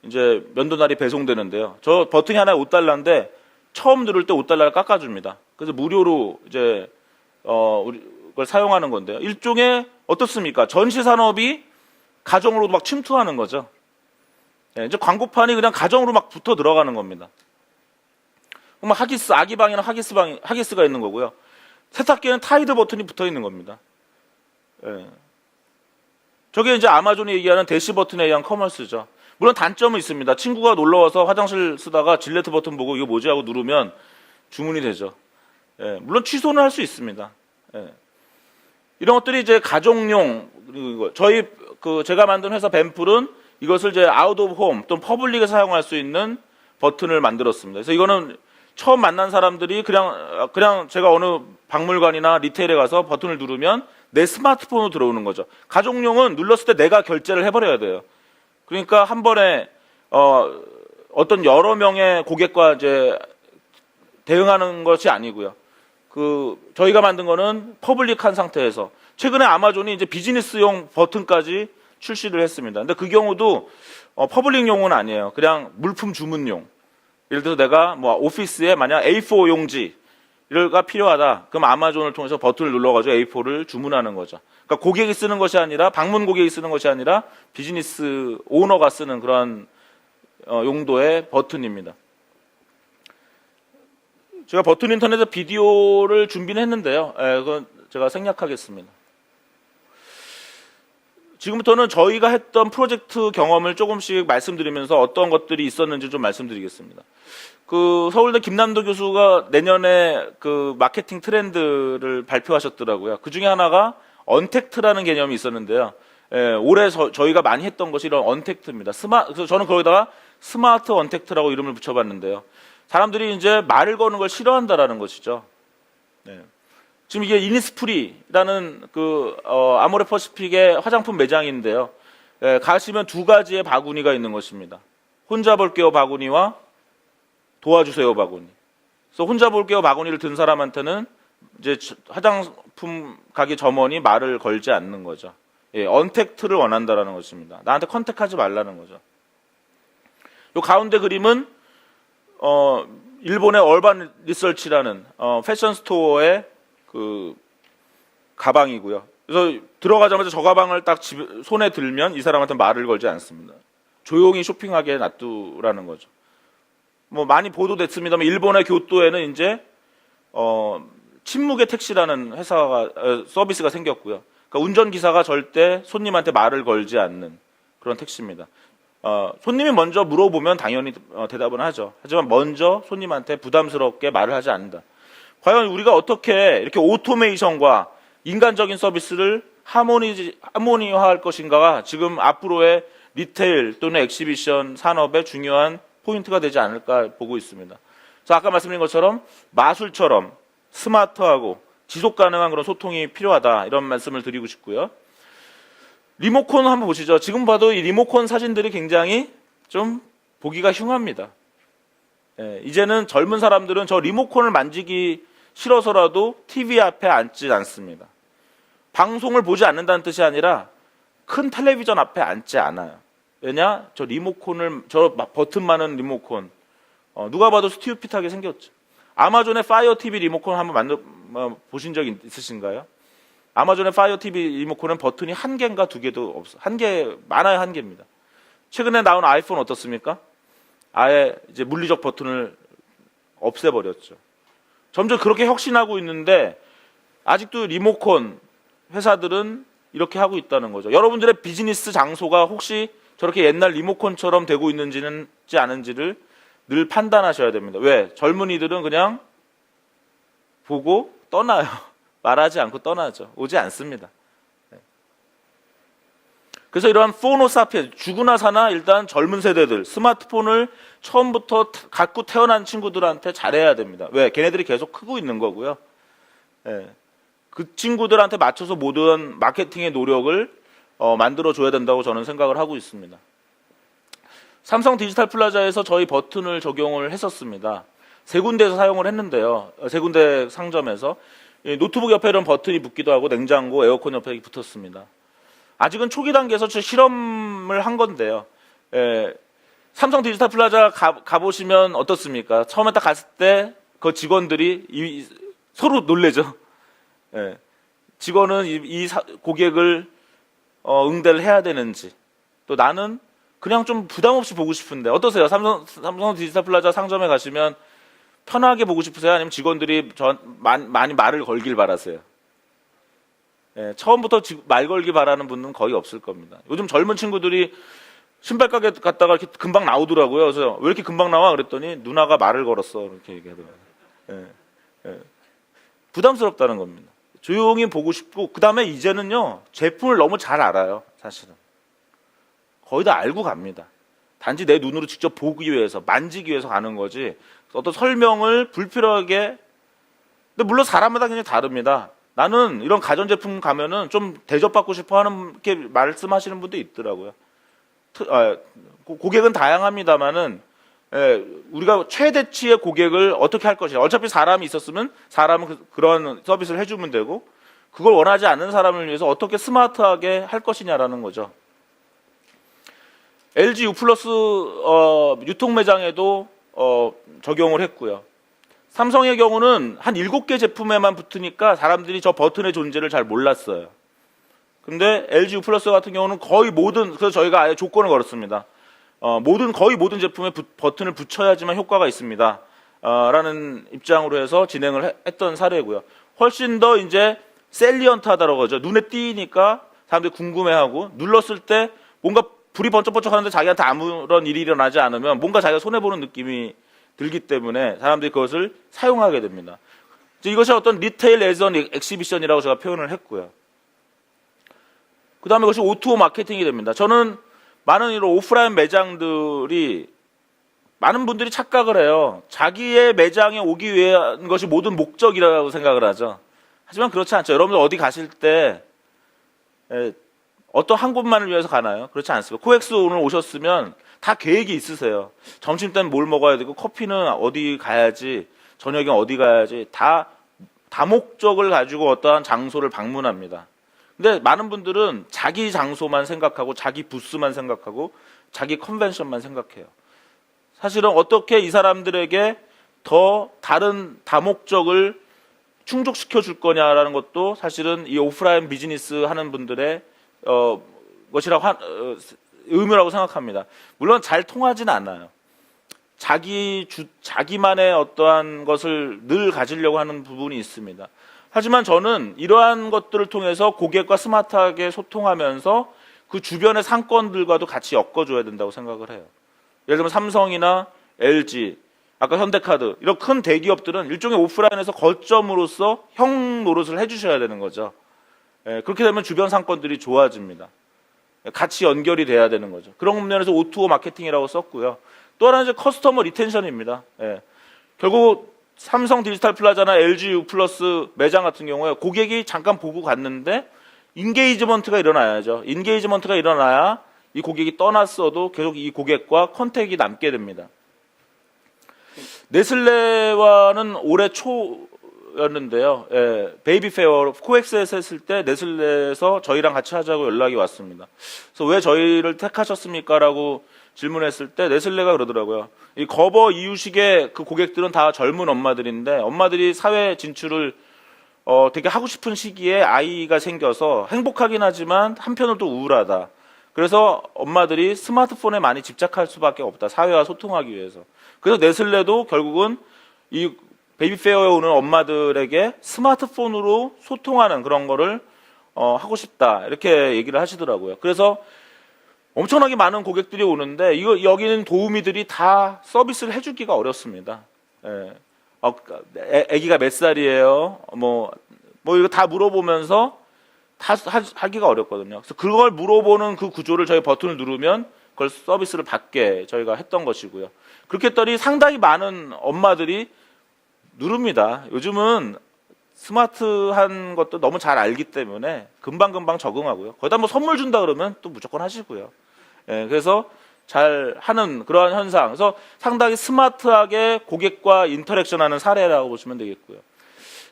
이제 면도날이 배송되는데요. 저 버튼이 하나에 $5인데 처음 누를 때 $5를 깎아줍니다. 그래서 무료로 이제 그걸 사용하는 건데요. 일종의 어떻습니까? 전시 산업이 가정으로도 막 침투하는 거죠. 예, 이제 광고판이 그냥 가정으로 막 붙어 들어가는 겁니다. 그럼 하기스, 아기 방에는 하기스가 있는 거고요. 세탁기에는 타이드 버튼이 붙어 있는 겁니다. 예. 저게 이제 아마존이 얘기하는 대시 버튼에 의한 커머스죠. 물론 단점은 있습니다. 친구가 놀러 와서 화장실 쓰다가 질레트 버튼 보고 이거 뭐지 하고 누르면 주문이 되죠. 예, 물론 취소는 할 수 있습니다. 예. 이런 것들이 이제 가정용, 그리고 저희 제가 만든 회사 뱀플은 이것을 이제 아웃 오브 홈 또는 퍼블릭에 사용할 수 있는 버튼을 만들었습니다. 그래서 이거는 처음 만난 사람들이 그냥 제가 어느 박물관이나 리테일에 가서 버튼을 누르면 내 스마트폰으로 들어오는 거죠. 가정용은 눌렀을 때 내가 결제를 해버려야 돼요. 그러니까 한 번에 어떤 여러 명의 고객과 이제 대응하는 것이 아니고요. 저희가 만든 거는 퍼블릭한 상태에서 최근에 아마존이 이제 비즈니스용 버튼까지 출시를 했습니다. 근데 그 경우도 퍼블릭용은 아니에요. 그냥 물품 주문용. 예를 들어서 내가 뭐 오피스에 만약 A4 용지가 필요하다. 그럼 아마존을 통해서 버튼을 눌러가지고 A4를 주문하는 거죠. 그러니까 고객이 쓰는 것이 아니라 방문 고객이 쓰는 것이 아니라 비즈니스 오너가 쓰는 그런 용도의 버튼입니다. 제가 버튼 인터넷에 비디오를 준비는 했는데요. 그건 제가 생략하겠습니다. 지금부터는 저희가 했던 프로젝트 경험을 조금씩 말씀드리면서 어떤 것들이 있었는지 좀 말씀드리겠습니다. 서울대 김남도 교수가 내년에 마케팅 트렌드를 발표하셨더라고요. 그 중에 하나가 언택트라는 개념이 있었는데요. 올해 저희가 많이 했던 것이 이런 언택트입니다. 그래서 저는 거기다가 스마트 언택트라고 이름을 붙여봤는데요. 사람들이 이제 말을 거는 걸 싫어한다라는 것이죠. 네. 지금 이게 이니스프리라는 아모레 퍼시픽의 화장품 매장인데요. 가시면 두 가지의 바구니가 있는 것입니다. 혼자 볼게요 바구니와 도와주세요 바구니. 그래서 혼자 볼게요 바구니를 든 사람한테는 이제 화장품 가게 점원이 말을 걸지 않는 거죠. 언택트를 원한다라는 것입니다. 나한테 컨택하지 말라는 거죠. 요 가운데 그림은 일본의 얼반 리서치라는 패션 스토어의 가방이고요. 그래서 들어가자마자 저 가방을 딱 손에 들면 이 사람한테 말을 걸지 않습니다. 조용히 쇼핑하게 놔두라는 거죠. 뭐 많이 보도됐습니다만 일본의 교토에는 이제 침묵의 택시라는 서비스가 생겼고요. 그러니까 운전기사가 절대 손님한테 말을 걸지 않는 그런 택시입니다. 손님이 먼저 물어보면 당연히 대답은 하죠. 하지만 먼저 손님한테 부담스럽게 말을 하지 않는다. 과연 우리가 어떻게 이렇게 오토메이션과 인간적인 서비스를 하모니화할 것인가가 지금 앞으로의 리테일 또는 엑시비션 산업의 중요한 포인트가 되지 않을까 보고 있습니다. 그래서 아까 말씀드린 것처럼 마술처럼 스마트하고 지속 가능한 그런 소통이 필요하다 이런 말씀을 드리고 싶고요. 리모컨 한번 보시죠. 지금 봐도 이 리모컨 사진들이 굉장히 좀 보기가 흉합니다. 이제는 젊은 사람들은 저 리모컨을 만지기 싫어서라도 TV 앞에 앉지 않습니다. 방송을 보지 않는다는 뜻이 아니라 큰 텔레비전 앞에 앉지 않아요. 왜냐? 저 버튼 많은 리모컨 누가 봐도 스튜핏하게 생겼죠. 아마존의 파이어 TV 리모컨 한번 보신 적 있으신가요? 아마존의 파이어 TV 리모컨은 버튼이 한 개인가 두 개도 없어. 한 개, 많아야 한 개입니다. 최근에 나온 아이폰 어떻습니까? 아예 이제 물리적 버튼을 없애버렸죠. 점점 그렇게 혁신하고 있는데 아직도 리모컨 회사들은 이렇게 하고 있다는 거죠. 여러분들의 비즈니스 장소가 혹시 저렇게 옛날 리모컨처럼 되고 있는지는 않은지를 늘 판단하셔야 됩니다. 왜? 젊은이들은 그냥 보고 떠나요. 말하지 않고 떠나죠. 오지 않습니다. 그래서 이러한 포노사피엔, 죽으나 사나 일단 젊은 세대들 스마트폰을 처음부터 갖고 태어난 친구들한테 잘해야 됩니다. 왜? 걔네들이 계속 크고 있는 거고요. 그 친구들한테 맞춰서 모든 마케팅의 노력을 만들어줘야 된다고 저는 생각을 하고 있습니다. 삼성 디지털 플라자에서 저희 버튼을 적용을 했었습니다. 세 군데에서 사용을 했는데요. 세 군데 상점에서 노트북 옆에 이런 버튼이 붙기도 하고 냉장고, 에어컨 옆에 붙었습니다. 아직은 초기 단계에서 실험을 한 건데요. 삼성 디지털 플라자 가보시면 어떻습니까? 처음에 딱 갔을 때 그 직원들이 서로 놀래죠. 직원은 이 고객을 응대를 해야 되는지, 또 나는 그냥 좀 부담 없이 보고 싶은데 어떠세요? 삼성 디지털 플라자 상점에 가시면 편하게 보고 싶으세요? 아니면 직원들이 많이 말을 걸길 바라세요? 처음부터 말 걸기 바라는 분은 거의 없을 겁니다. 요즘 젊은 친구들이 신발 가게 갔다가 이렇게 금방 나오더라고요. 그래서 왜 이렇게 금방 나와? 그랬더니 누나가 말을 걸었어. 이렇게 얘기하더라고요. 부담스럽다는 겁니다. 조용히 보고 싶고, 그 다음에 이제는요, 제품을 너무 잘 알아요. 사실은. 거의 다 알고 갑니다. 단지 내 눈으로 직접 보기 위해서, 만지기 위해서 가는 거지, 어떤 설명을 불필요하게, 근데 물론 사람마다 굉장히 다릅니다. 나는 이런 가전제품 가면은 좀 대접받고 싶어 하는 게 말씀하시는 분도 있더라고요. 고객은 다양합니다만은, 우리가 최대치의 고객을 어떻게 할 것이냐. 어차피 사람이 있었으면 사람은 그런 서비스를 해주면 되고, 그걸 원하지 않는 사람을 위해서 어떻게 스마트하게 할 것이냐라는 거죠. LG U 플러스 유통 매장에도 적용을 했고요. 삼성의 경우는 한 7개 제품에만 붙으니까 사람들이 저 버튼의 존재를 잘 몰랐어요. 근데 LG U 플러스 같은 경우는 거의 모든, 그래서 저희가 아예 조건을 걸었습니다. 거의 모든 제품에 버튼을 붙여야지만 효과가 있습니다. 라는 입장으로 해서 진행을 했던 사례고요. 훨씬 더 이제 셀리언트하다라고 하죠. 눈에 띄니까 사람들이 궁금해하고, 눌렀을 때 뭔가 불이 번쩍번쩍 하는데 자기한테 아무런 일이 일어나지 않으면 뭔가 자기가 손해보는 느낌이 들기 때문에 사람들이 그것을 사용하게 됩니다. 이것이 어떤 리테일 애즈 언 엑시비션이라고 제가 표현을 했고요. 그 다음에 그것이 O2O 마케팅이 됩니다. 저는 많은 이런 오프라인 매장들이, 많은 분들이 착각을 해요. 자기의 매장에 오기 위한 것이 모든 목적이라고 생각을 하죠. 하지만 그렇지 않죠. 여러분들 어디 가실 때 어떤 한 곳만을 위해서 가나요? 그렇지 않습니다. 코엑스 오늘 오셨으면 다 계획이 있으세요. 점심 때는 뭘 먹어야 되고, 커피는 어디 가야지, 저녁엔 어디 가야지, 다 다목적을 가지고 어떠한 장소를 방문합니다. 근데 많은 분들은 자기 장소만 생각하고, 자기 부스만 생각하고, 자기 컨벤션만 생각해요. 사실은 어떻게 이 사람들에게 더 다른 다목적을 충족시켜 줄 거냐라는 것도 사실은 이 오프라인 비즈니스 하는 분들의 것이라고 의무라고 생각합니다. 물론 잘 통하지는 않아요. 자기만의 어떠한 것을 늘 가지려고 하는 부분이 있습니다. 하지만 저는 이러한 것들을 통해서 고객과 스마트하게 소통하면서 그 주변의 상권들과도 같이 엮어줘야 된다고 생각을 해요. 예를 들면 삼성이나 LG, 아까 현대카드, 이런 큰 대기업들은 일종의 오프라인에서 거점으로서 형 노릇을 해주셔야 되는 거죠. 그렇게 되면 주변 상권들이 좋아집니다. 같이 연결이 돼야 되는 거죠. 그런 면에서 O2O 마케팅이라고 썼고요. 또 하나는 이제 커스터머 리텐션입니다. 결국 삼성 디지털 플라자나 LG U 플러스 매장 같은 경우에 고객이 잠깐 보고 갔는데 인게이지먼트가 일어나야죠. 인게이지먼트가 일어나야 이 고객이 떠났어도 계속 이 고객과 컨택이 남게 됩니다. 네슬레와는 올해 초 였는데요. 예, 베이비 페어 코엑스에서 했을 때 네슬레에서 저희랑 같이 하자고 연락이 왔습니다. 그래서 왜 저희를 택하셨습니까라고 질문했을 때 네슬레가 그러더라고요. 이 거버 이유식의 그 고객들은 다 젊은 엄마들인데 엄마들이 사회 진출을 되게 하고 싶은 시기에 아이가 생겨서 행복하긴 하지만 한편으로 또 우울하다. 그래서 엄마들이 스마트폰에 많이 집착할 수밖에 없다. 사회와 소통하기 위해서. 그래서 네슬레도 결국은 이 베이비페어에 오는 엄마들에게 스마트폰으로 소통하는 그런 거를 하고 싶다. 이렇게 얘기를 하시더라고요. 그래서 엄청나게 많은 고객들이 오는데 여기는 도우미들이 다 서비스를 해주기가 어렵습니다. 예. 아기가 몇 살이에요? 뭐 이거 다 물어보면서 다 하기가 어렵거든요. 그래서 그걸 물어보는 그 구조를 저희 버튼을 누르면 그걸 서비스를 받게 저희가 했던 것이고요. 그렇게 했더니 상당히 많은 엄마들이 누릅니다. 요즘은 스마트한 것도 너무 잘 알기 때문에 금방금방 적응하고요. 거기다 뭐 선물 준다 그러면 또 무조건 하시고요. 예, 그래서 잘 하는 그러한 현상. 그래서 상당히 스마트하게 고객과 인터랙션하는 사례라고 보시면 되겠고요.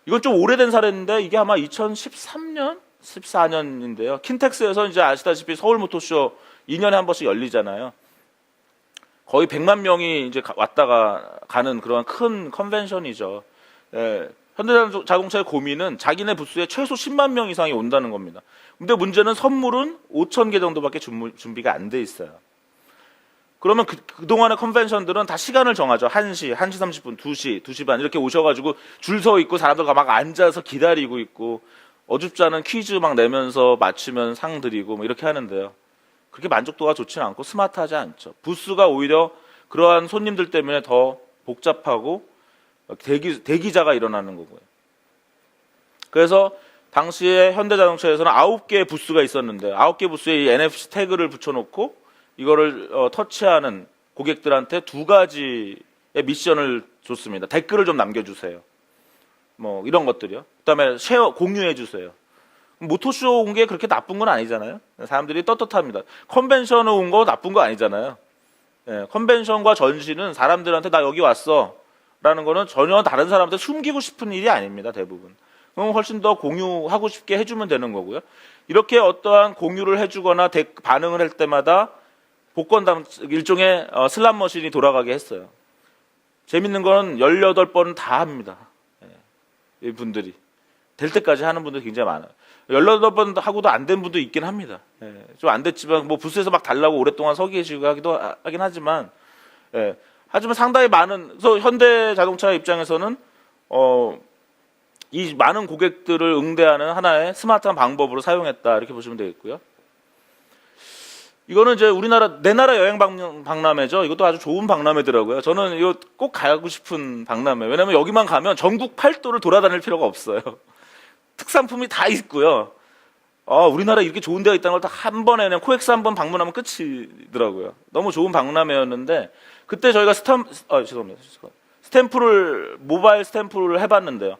이건 좀 오래된 사례인데 이게 아마 2013년, 14년인데요. 킨텍스에서 이제 아시다시피 서울모터쇼 2년에 한 번씩 열리잖아요. 거의 100만 명이 이제 왔다가 가는 그런 큰 컨벤션이죠. 예, 현대자동차의 고민은 자기네 부스에 최소 10만 명 이상이 온다는 겁니다. 근데 문제는 선물은 5천 개 정도밖에 준비가 안 돼 있어요. 그러면 그동안의 컨벤션들은 다 시간을 정하죠. 1시, 1시 30분, 2시, 2시 반 이렇게 오셔가지고 줄 서 있고 사람들과 막 앉아서 기다리고 있고 어줍지 않은 퀴즈 막 내면서 맞추면 상 드리고 뭐 이렇게 하는데요. 그렇게 만족도가 좋지는 않고 스마트하지 않죠. 부스가 오히려 그러한 손님들 때문에 더 복잡하고 대기자가 일어나는 거고요. 그래서 당시에 현대자동차에서는 9개의 부스가 있었는데 9개 부스에 이 NFC 태그를 붙여놓고 이거를 터치하는 고객들한테 2가지의 미션을 줬습니다. 댓글을 좀 남겨주세요. 뭐 이런 것들이요. 그다음에 쉐어 공유해 주세요. 모토쇼 온 게 그렇게 나쁜 건 아니잖아요. 사람들이 떳떳합니다. 컨벤션에 온 거 나쁜 거 아니잖아요. 예, 컨벤션과 전시는 사람들한테 나 여기 왔어 라는 거는 전혀 다른 사람한테 숨기고 싶은 일이 아닙니다. 대부분. 그럼 훨씬 더 공유하고 싶게 해주면 되는 거고요. 이렇게 어떠한 공유를 해주거나 반응을 할 때마다 복권 일종의 슬롯 머신이 돌아가게 했어요. 재밌는 건 18번 다 합니다. 예, 이 분들이. 될 때까지 하는 분들이 굉장히 많아요. 18번 하고도 안 된 분도 있긴 합니다. 예, 좀 안 됐지만 뭐 부스에서 막 달라고 오랫동안 서 계시고 하긴 하지만 예, 하지만 상당히 많은 그래서 현대자동차 입장에서는 이 많은 고객들을 응대하는 하나의 스마트한 방법으로 사용했다 이렇게 보시면 되겠고요. 이거는 이제 내 나라 여행 박람회죠. 이것도 아주 좋은 박람회더라고요. 저는 이거 꼭 가고 싶은 박람회. 왜냐면 여기만 가면 전국 8도를 돌아다닐 필요가 없어요. 특산품이 다 있고요. 우리나라에 이렇게 좋은 데가 있다는 걸 한 번에 그냥 코엑스 한 번 방문하면 끝이더라고요. 너무 좋은 박람회였는데 그때 저희가 모바일 스탬프를 해봤는데요.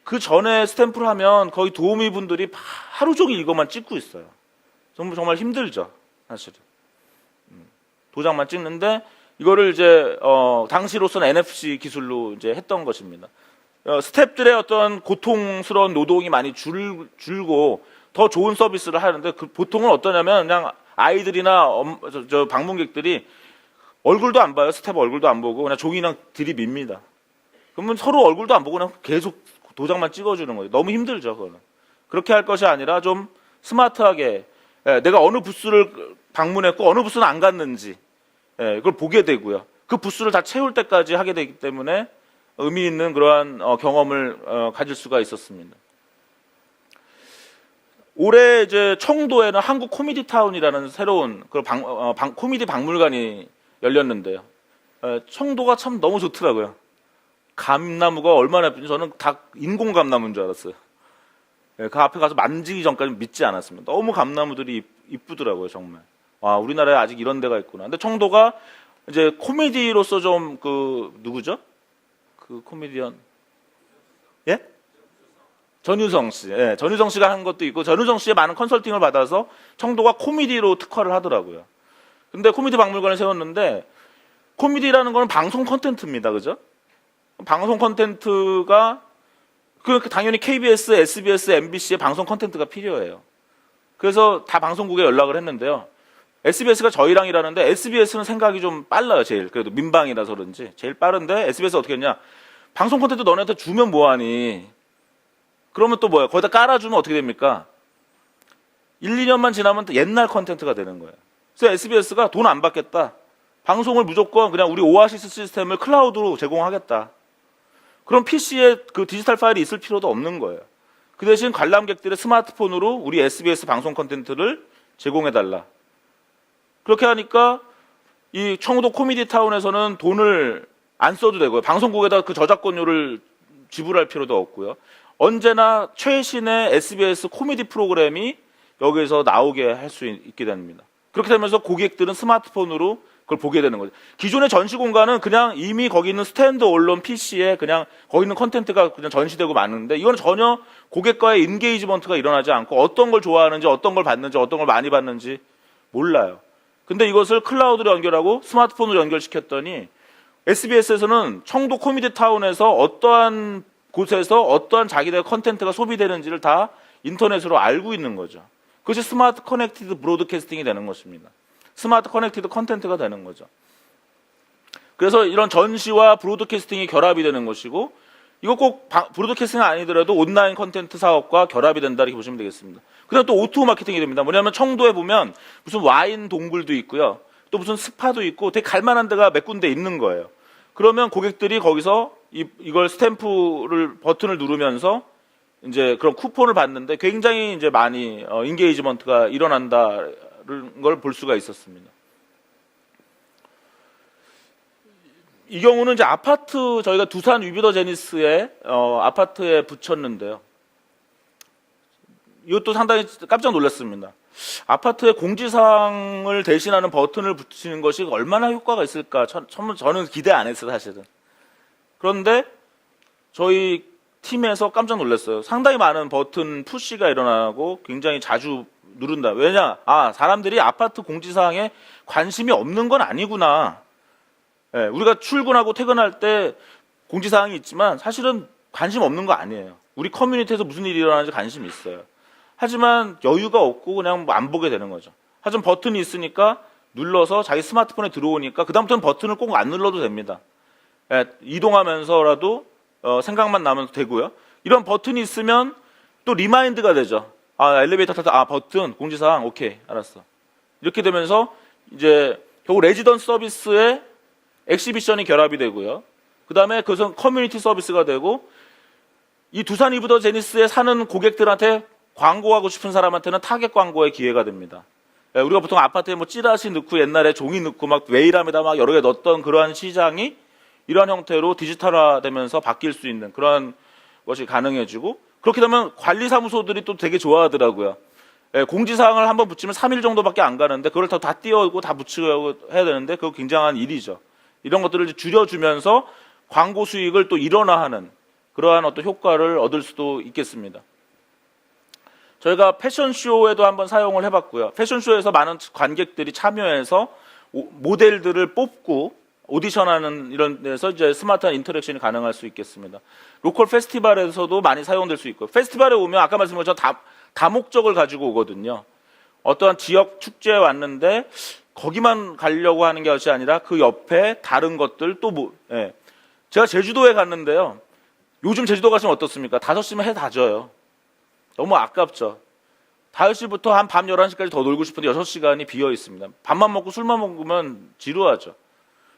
그 전에 스탬프를 하면 거의 도우미 분들이 하루 종일 이것만 찍고 있어요. 정말 힘들죠, 사실은. 도장만 찍는데 이거를 이제 당시로서는 NFC 기술로 이제 했던 것입니다. 스태프들의 어떤 고통스러운 노동이 많이 줄고 더 좋은 서비스를 하는데 보통은 어떠냐면 그냥 아이들이나 방문객들이 얼굴도 안 봐요. 스태프 얼굴도 안 보고 그냥 종이랑 들이밉니다. 그러면 서로 얼굴도 안 보고 그냥 계속 도장만 찍어주는 거예요. 너무 힘들죠, 그거는. 그렇게 할 것이 아니라 좀 스마트하게 내가 어느 부스를 방문했고 어느 부스는 안 갔는지 그걸 보게 되고요. 그 부스를 다 채울 때까지 하게 되기 때문에 의미 있는 그러한 경험을 가질 수가 있었습니다. 올해 이제 청도에는 한국 코미디 타운이라는 새로운 코미디 박물관이 열렸는데요. 청도가 참 너무 좋더라고요. 감나무가 얼마나 예쁜지 저는 다 인공 감나무인 줄 알았어요. 그 앞에 가서 만지기 전까지 믿지 않았습니다. 너무 감나무들이 이쁘더라고요, 정말. 와, 우리나라에 아직 이런 데가 있구나. 근데 청도가 이제 코미디로서 좀 누구죠? 그 코미디언 예? 전유성 씨. 예, 전유성 씨가 한 것도 있고 전유성 씨의 많은 컨설팅을 받아서 청도가 코미디로 특화를 하더라고요. 근데 코미디 박물관을 세웠는데 코미디라는 거는 방송 콘텐츠입니다. 그죠? 방송 콘텐츠가 그러니까 당연히 KBS, SBS, MBC의 방송 콘텐츠가 필요해요. 그래서 다 방송국에 연락을 했는데요. SBS가 저희랑 일하는데 SBS는 생각이 좀 빨라요. 제일 그래도 민방이라서 그런지 제일 빠른데 SBS가 어떻게 했냐, 방송 콘텐츠 너네한테 주면 뭐하니, 그러면 또 뭐야, 거기다 깔아주면 어떻게 됩니까? 1, 2년만 지나면 또 옛날 콘텐츠가 되는 거예요. 그래서 SBS가 돈 안 받겠다, 방송을 무조건 그냥 우리 오아시스 시스템을 클라우드로 제공하겠다. 그럼 PC에 그 디지털 파일이 있을 필요도 없는 거예요. 그 대신 관람객들의 스마트폰으로 우리 SBS 방송 콘텐츠를 제공해달라. 그렇게 하니까 이 청도 코미디 타운에서는 돈을 안 써도 되고요. 방송국에다 그 저작권료를 지불할 필요도 없고요. 언제나 최신의 SBS 코미디 프로그램이 여기서 나오게 할 수 있게 됩니다. 그렇게 되면서 고객들은 스마트폰으로 그걸 보게 되는 거죠. 기존의 전시 공간은 그냥 이미 거기 있는 스탠드 언론 PC에 그냥 거기 있는 콘텐츠가 그냥 전시되고 마는데, 이거는 전혀 고객과의 인게이지먼트가 일어나지 않고 어떤 걸 좋아하는지, 어떤 걸 봤는지, 어떤 걸 많이 봤는지 몰라요. 근데 이것을 클라우드로 연결하고 스마트폰으로 연결시켰더니 SBS에서는 청도 코미디 타운에서 어떠한 곳에서 어떠한 자기들의 콘텐츠가 소비되는지를 다 인터넷으로 알고 있는 거죠. 그것이 스마트 커넥티드 브로드캐스팅이 되는 것입니다. 스마트 커넥티드 콘텐츠가 되는 거죠. 그래서 이런 전시와 브로드캐스팅이 결합이 되는 것이고, 이거 꼭 브로드캐스팅이 아니더라도 온라인 콘텐츠 사업과 결합이 된다 이렇게 보시면 되겠습니다. 그다음 또 O2O 마케팅이 됩니다. 뭐냐면 청도에 보면 무슨 와인 동굴도 있고요, 또 무슨 스파도 있고 되게 갈만한 데가 몇 군데 있는 거예요. 그러면 고객들이 거기서 이걸 스탬프를 버튼을 누르면서 이제 그런 쿠폰을 받는데 굉장히 이제 많이 인게이지먼트가 일어난다는 걸 볼 수가 있었습니다. 이 경우는 이제 아파트, 저희가 두산 위비더 제니스에 아파트에 붙였는데요. 이것도 상당히 깜짝 놀랐습니다. 아파트에 공지사항을 대신하는 버튼을 붙이는 것이 얼마나 효과가 있을까 저는 기대 안 했어요, 사실은. 그런데 저희 팀에서 깜짝 놀랐어요. 상당히 많은 버튼 푸시가 일어나고 굉장히 자주 누른다. 왜냐? 사람들이 아파트 공지사항에 관심이 없는 건 아니구나. 예, 우리가 출근하고 퇴근할 때 공지사항이 있지만 사실은 관심 없는 거 아니에요. 우리 커뮤니티에서 무슨 일이 일어나는지 관심이 있어요. 하지만 여유가 없고 그냥 안 보게 되는 거죠. 하지만 버튼이 있으니까 눌러서 자기 스마트폰에 들어오니까 그다음부터는 버튼을 꼭 안 눌러도 됩니다. 예, 이동하면서라도 생각만 나면 되고요. 이런 버튼이 있으면 또 리마인드가 되죠. 엘리베이터 탈 때 버튼 공지사항 오케이 알았어. 이렇게 되면서 이제 결국 레지던스 서비스에 엑시비션이 결합이 되고요. 그 다음에 그것은 커뮤니티 서비스가 되고, 이 두산 위비더 제니스에 사는 고객들한테 광고하고 싶은 사람한테는 타겟 광고의 기회가 됩니다. 우리가 보통 아파트에 뭐 찌라시 넣고 옛날에 종이 넣고 막 웨이람에다 막 여러 개 넣었던 그러한 시장이 이러한 형태로 디지털화되면서 바뀔 수 있는 그러한 것이 가능해지고, 그렇게 되면 관리사무소들이 또 되게 좋아하더라고요. 공지사항을 한번 붙이면 3일 정도밖에 안 가는데 그걸 다 띄우고 다 붙이고 해야 되는데 그거 굉장한 일이죠. 이런 것들을 줄여주면서 광고 수익을 또 일원화하는 그러한 어떤 효과를 얻을 수도 있겠습니다. 저희가 패션쇼에도 한번 사용을 해봤고요. 패션쇼에서 많은 관객들이 참여해서 모델들을 뽑고 오디션하는 이런 데서 이제 스마트한 인터랙션이 가능할 수 있겠습니다. 로컬 페스티벌에서도 많이 사용될 수 있고요. 페스티벌에 오면 아까 말씀드린 것처럼 다목적을 가지고 오거든요. 어떠한 지역 축제에 왔는데 거기만 가려고 하는 것이 아니라 그 옆에 다른 것들 또 제가 제주도에 갔는데요. 요즘 제주도 가시면 어떻습니까? 5시면 해 다 져요. 너무 아깝죠. 5시부터 한 밤 11시까지 더 놀고 싶은데 6시간이 비어 있습니다. 밥만 먹고 술만 먹으면 지루하죠.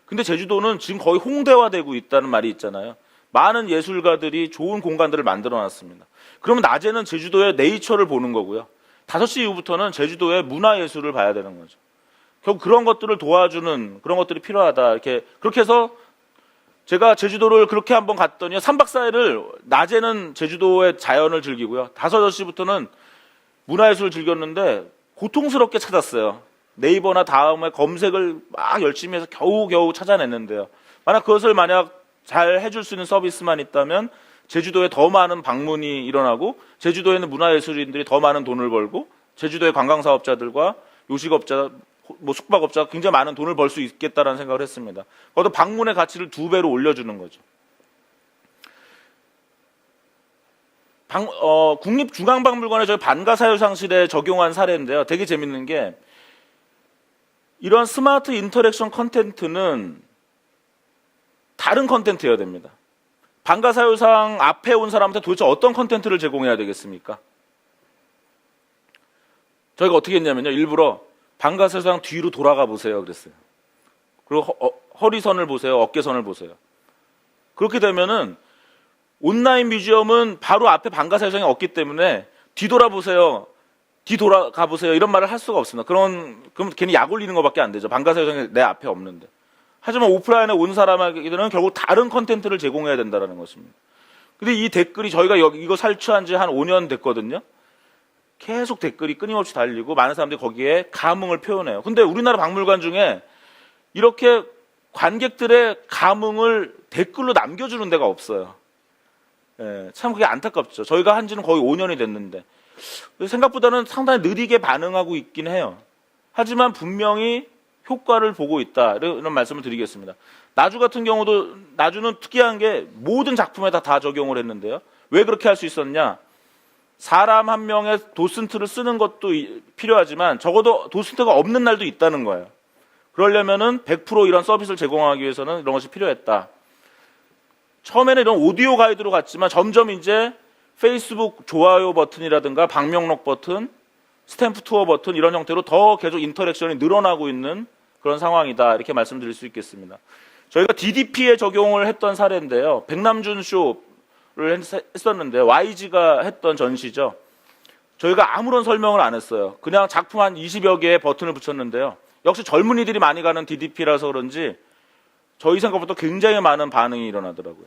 근데 제주도는 지금 거의 홍대화되고 있다는 말이 있잖아요. 많은 예술가들이 좋은 공간들을 만들어 놨습니다. 그러면 낮에는 제주도의 네이처를 보는 거고요. 5시 이후부터는 제주도의 문화예술을 봐야 되는 거죠. 결국 그런 것들을 도와주는 그런 것들이 필요하다. 그렇게 해서 제가 제주도를 그렇게 한번 갔더니 3박 4일을 낮에는 제주도의 자연을 즐기고요. 5, 6시부터는 문화예술을 즐겼는데 고통스럽게 찾았어요. 네이버나 다음에 검색을 막 열심히 해서 겨우겨우 찾아냈는데요. 그것을 만약 잘 해줄 수 있는 서비스만 있다면 제주도에 더 많은 방문이 일어나고 제주도에 있는 문화예술인들이 더 많은 돈을 벌고 제주도의 관광사업자들과 요식업자, 숙박업자가 굉장히 많은 돈을 벌 수 있겠다라는 생각을 했습니다. 그것도 방문의 가치를 2배로 올려주는 거죠. 국립중앙박물관에 저희 반가사유상실에 적용한 사례인데요. 되게 재밌는 게 이런 스마트 인터랙션 컨텐츠는 다른 컨텐츠여야 됩니다. 반가사유상 앞에 온 사람한테 도대체 어떤 컨텐츠를 제공해야 되겠습니까? 저희가 어떻게 했냐면요. 일부러 반가사유상 뒤로 돌아가 보세요 그랬어요. 그리고 허리선을 보세요. 어깨선을 보세요. 그렇게 되면은 온라인 뮤지엄은 바로 앞에 반가사유상이 없기 때문에 뒤돌아보세요. 뒤돌아가 보세요. 이런 말을 할 수가 없습니다. 그럼 괜히 약 올리는 것밖에 안 되죠. 반가사유상이 내 앞에 없는데. 하지만 오프라인에 온 사람에게는 결국 다른 컨텐츠를 제공해야 된다는 것입니다. 근데 이 댓글이 저희가 이거 살취한 지 한 5년 됐거든요. 계속 댓글이 끊임없이 달리고 많은 사람들이 거기에 감흥을 표현해요. 근데 우리나라 박물관 중에 이렇게 관객들의 감흥을 댓글로 남겨주는 데가 없어요. 예, 참 그게 안타깝죠. 저희가 한 지는 거의 5년이 됐는데 생각보다는 상당히 느리게 반응하고 있긴 해요. 하지만 분명히 효과를 보고 있다 이런 말씀을 드리겠습니다. 나주 같은 경우도 나주는 특이한 게 모든 작품에다 다 적용을 했는데요. 왜 그렇게 할 수 있었냐? 사람 한 명의 도슨트를 쓰는 것도 필요하지만 적어도 도슨트가 없는 날도 있다는 거예요. 그러려면은 100% 이런 서비스를 제공하기 위해서는 이런 것이 필요했다. 처음에는 이런 오디오 가이드로 갔지만 점점 이제 페이스북 좋아요 버튼이라든가 방명록 버튼, 스탬프 투어 버튼 이런 형태로 더 계속 인터랙션이 늘어나고 있는 그런 상황이다. 이렇게 말씀드릴 수 있겠습니다. 저희가 DDP에 적용을 했던 사례인데요. 백남준 쇼를 했었는데 YG가 했던 전시죠. 저희가 아무런 설명을 안 했어요. 그냥 작품 한 20여 개의 버튼을 붙였는데요. 역시 젊은이들이 많이 가는 DDP라서 그런지 저희 생각보다 굉장히 많은 반응이 일어나더라고요.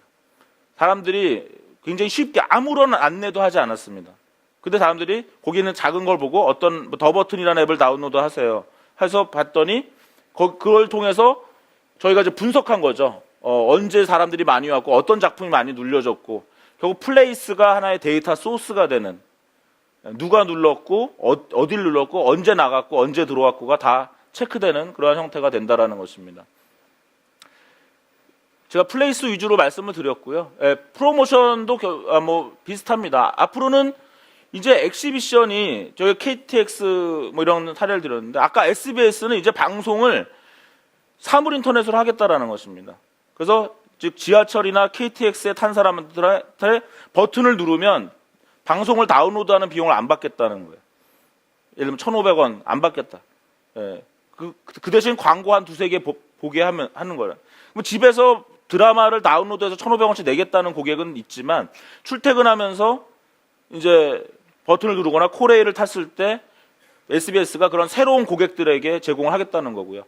사람들이 굉장히 쉽게 아무런 안내도 하지 않았습니다. 근데 사람들이 거기 있는 작은 걸 보고 어떤 더 버튼이라는 앱을 다운로드 하세요. 해서 봤더니 그걸 통해서 저희가 이제 분석한 거죠. 언제 사람들이 많이 왔고 어떤 작품이 많이 눌려졌고 결국 플레이스가 하나의 데이터 소스가 되는 누가 눌렀고 어딜 눌렀고 언제 나갔고 언제 들어왔고가 다 체크되는 그러한 형태가 된다라는 것입니다. 제가 플레이스 위주로 말씀을 드렸고요. 프로모션도 비슷합니다. 앞으로는 이제 엑시비션이 저희 KTX 이런 사례를 드렸는데 아까 SBS는 이제 방송을 사물 인터넷으로 하겠다라는 것입니다. 그래서 즉 지하철이나 KTX에 탄 사람들한테 버튼을 누르면 방송을 다운로드하는 비용을 안 받겠다는 거예요. 예를 들면 1,500원 안 받겠다. 그 대신 광고 한 두세 개 보게 하는 거예요. 집에서 드라마를 다운로드해서 1,500원씩 내겠다는 고객은 있지만 출퇴근하면서 이제 버튼을 누르거나 코레일을 탔을 때 SBS가 그런 새로운 고객들에게 제공을 하겠다는 거고요.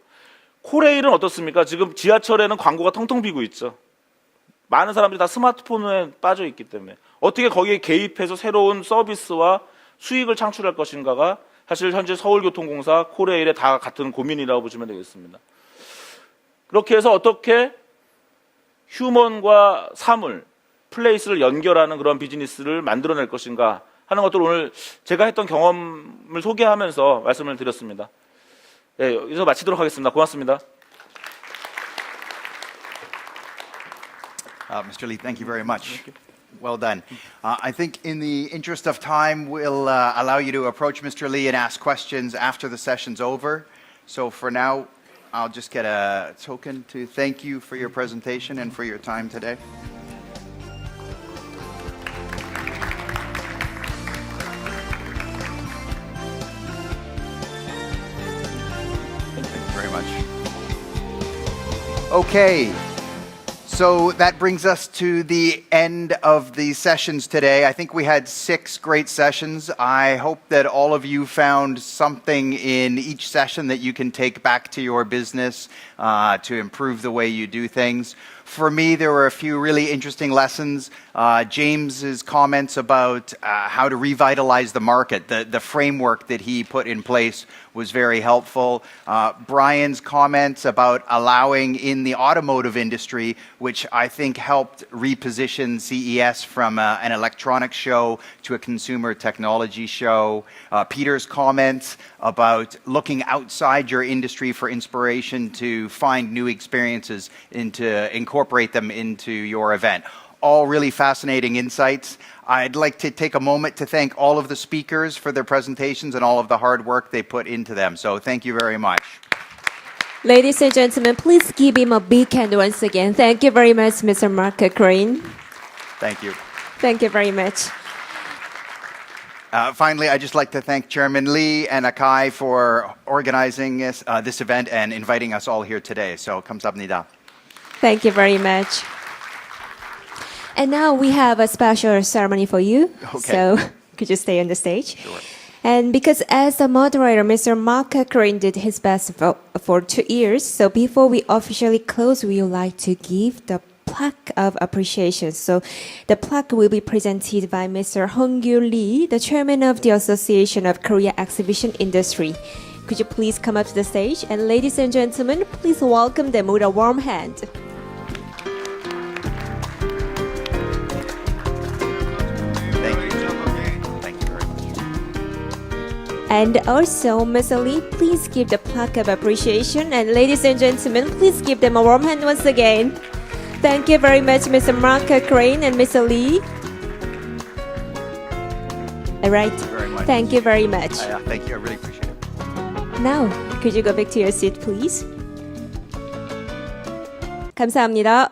코레일은 어떻습니까? 지금 지하철에는 광고가 텅텅 비고 있죠. 많은 사람들이 다 스마트폰에 빠져 있기 때문에 어떻게 거기에 개입해서 새로운 서비스와 수익을 창출할 것인가가 사실 현재 서울교통공사, 코레일의 다 같은 고민이라고 보시면 되겠습니다. 그렇게 해서 어떻게 휴먼과 사물, 플레이스를 연결하는 그런 비즈니스를 만들어낼 것인가 하는 것들 오늘 제가 했던 경험을 소개하면서 말씀을 드렸습니다. 여기서 마치도록 하겠습니다. 고맙습니다. Mr. Lee, thank you very much. Well done. I think in the interest of time, we'll allow you to approach Mr. Lee and ask questions after the session's over. So for now, I'll just get a token to thank you for your presentation and for your time today. Thank you very much. Okay. So that brings us to the end of the sessions today. I think we had 6 great sessions. I hope that all of you found something in each session that you can take back to your business to improve the way you do things. For me, there were a few really interesting lessons. James's comments about how to revitalize the market, the framework that he put in place was very helpful. Brian's comments about allowing in the automotive industry, which I think helped reposition CES from an electronics show to a consumer technology show. Peter's comments about looking outside your industry for inspiration to find new experiences and to incorporate them into your event. all really fascinating insights. I'd like to take a moment to thank all of the speakers for their presentations and all of the hard work they put into them. So thank you very much. Ladies and gentlemen, please give him a big hand once again. Thank you very much, Mr. Mark Crane. Thank you. Thank you very much. Finally, I'd just like to thank Chairman Lee and Akai for organizing this event and inviting us all here today. So, 감사합니다. Thank you very much. And now we have a special ceremony for you. Okay. So could you stay on the stage? Sure. And because as the moderator, Mr. Mark Crane did his best for 2 years, so before we officially close, we would like to give the plaque of appreciation. So the plaque will be presented by Mr. Hong-Gyu Lee, the chairman of the Association of Korea Exhibition Industry. Could you please come up to the stage? And ladies and gentlemen, please welcome them with a warm hand. Thank you. Thank you very much. And also, Ms. Lee, please give the plaque of appreciation. And ladies and gentlemen, please give them a warm hand once again. Thank you very much, Mr. Mark Crane and Ms. Lee. All right. Very much. Thank you very much. Thank you. I really appreciate it. Now, could you go back to your seat, please? 감사합니다.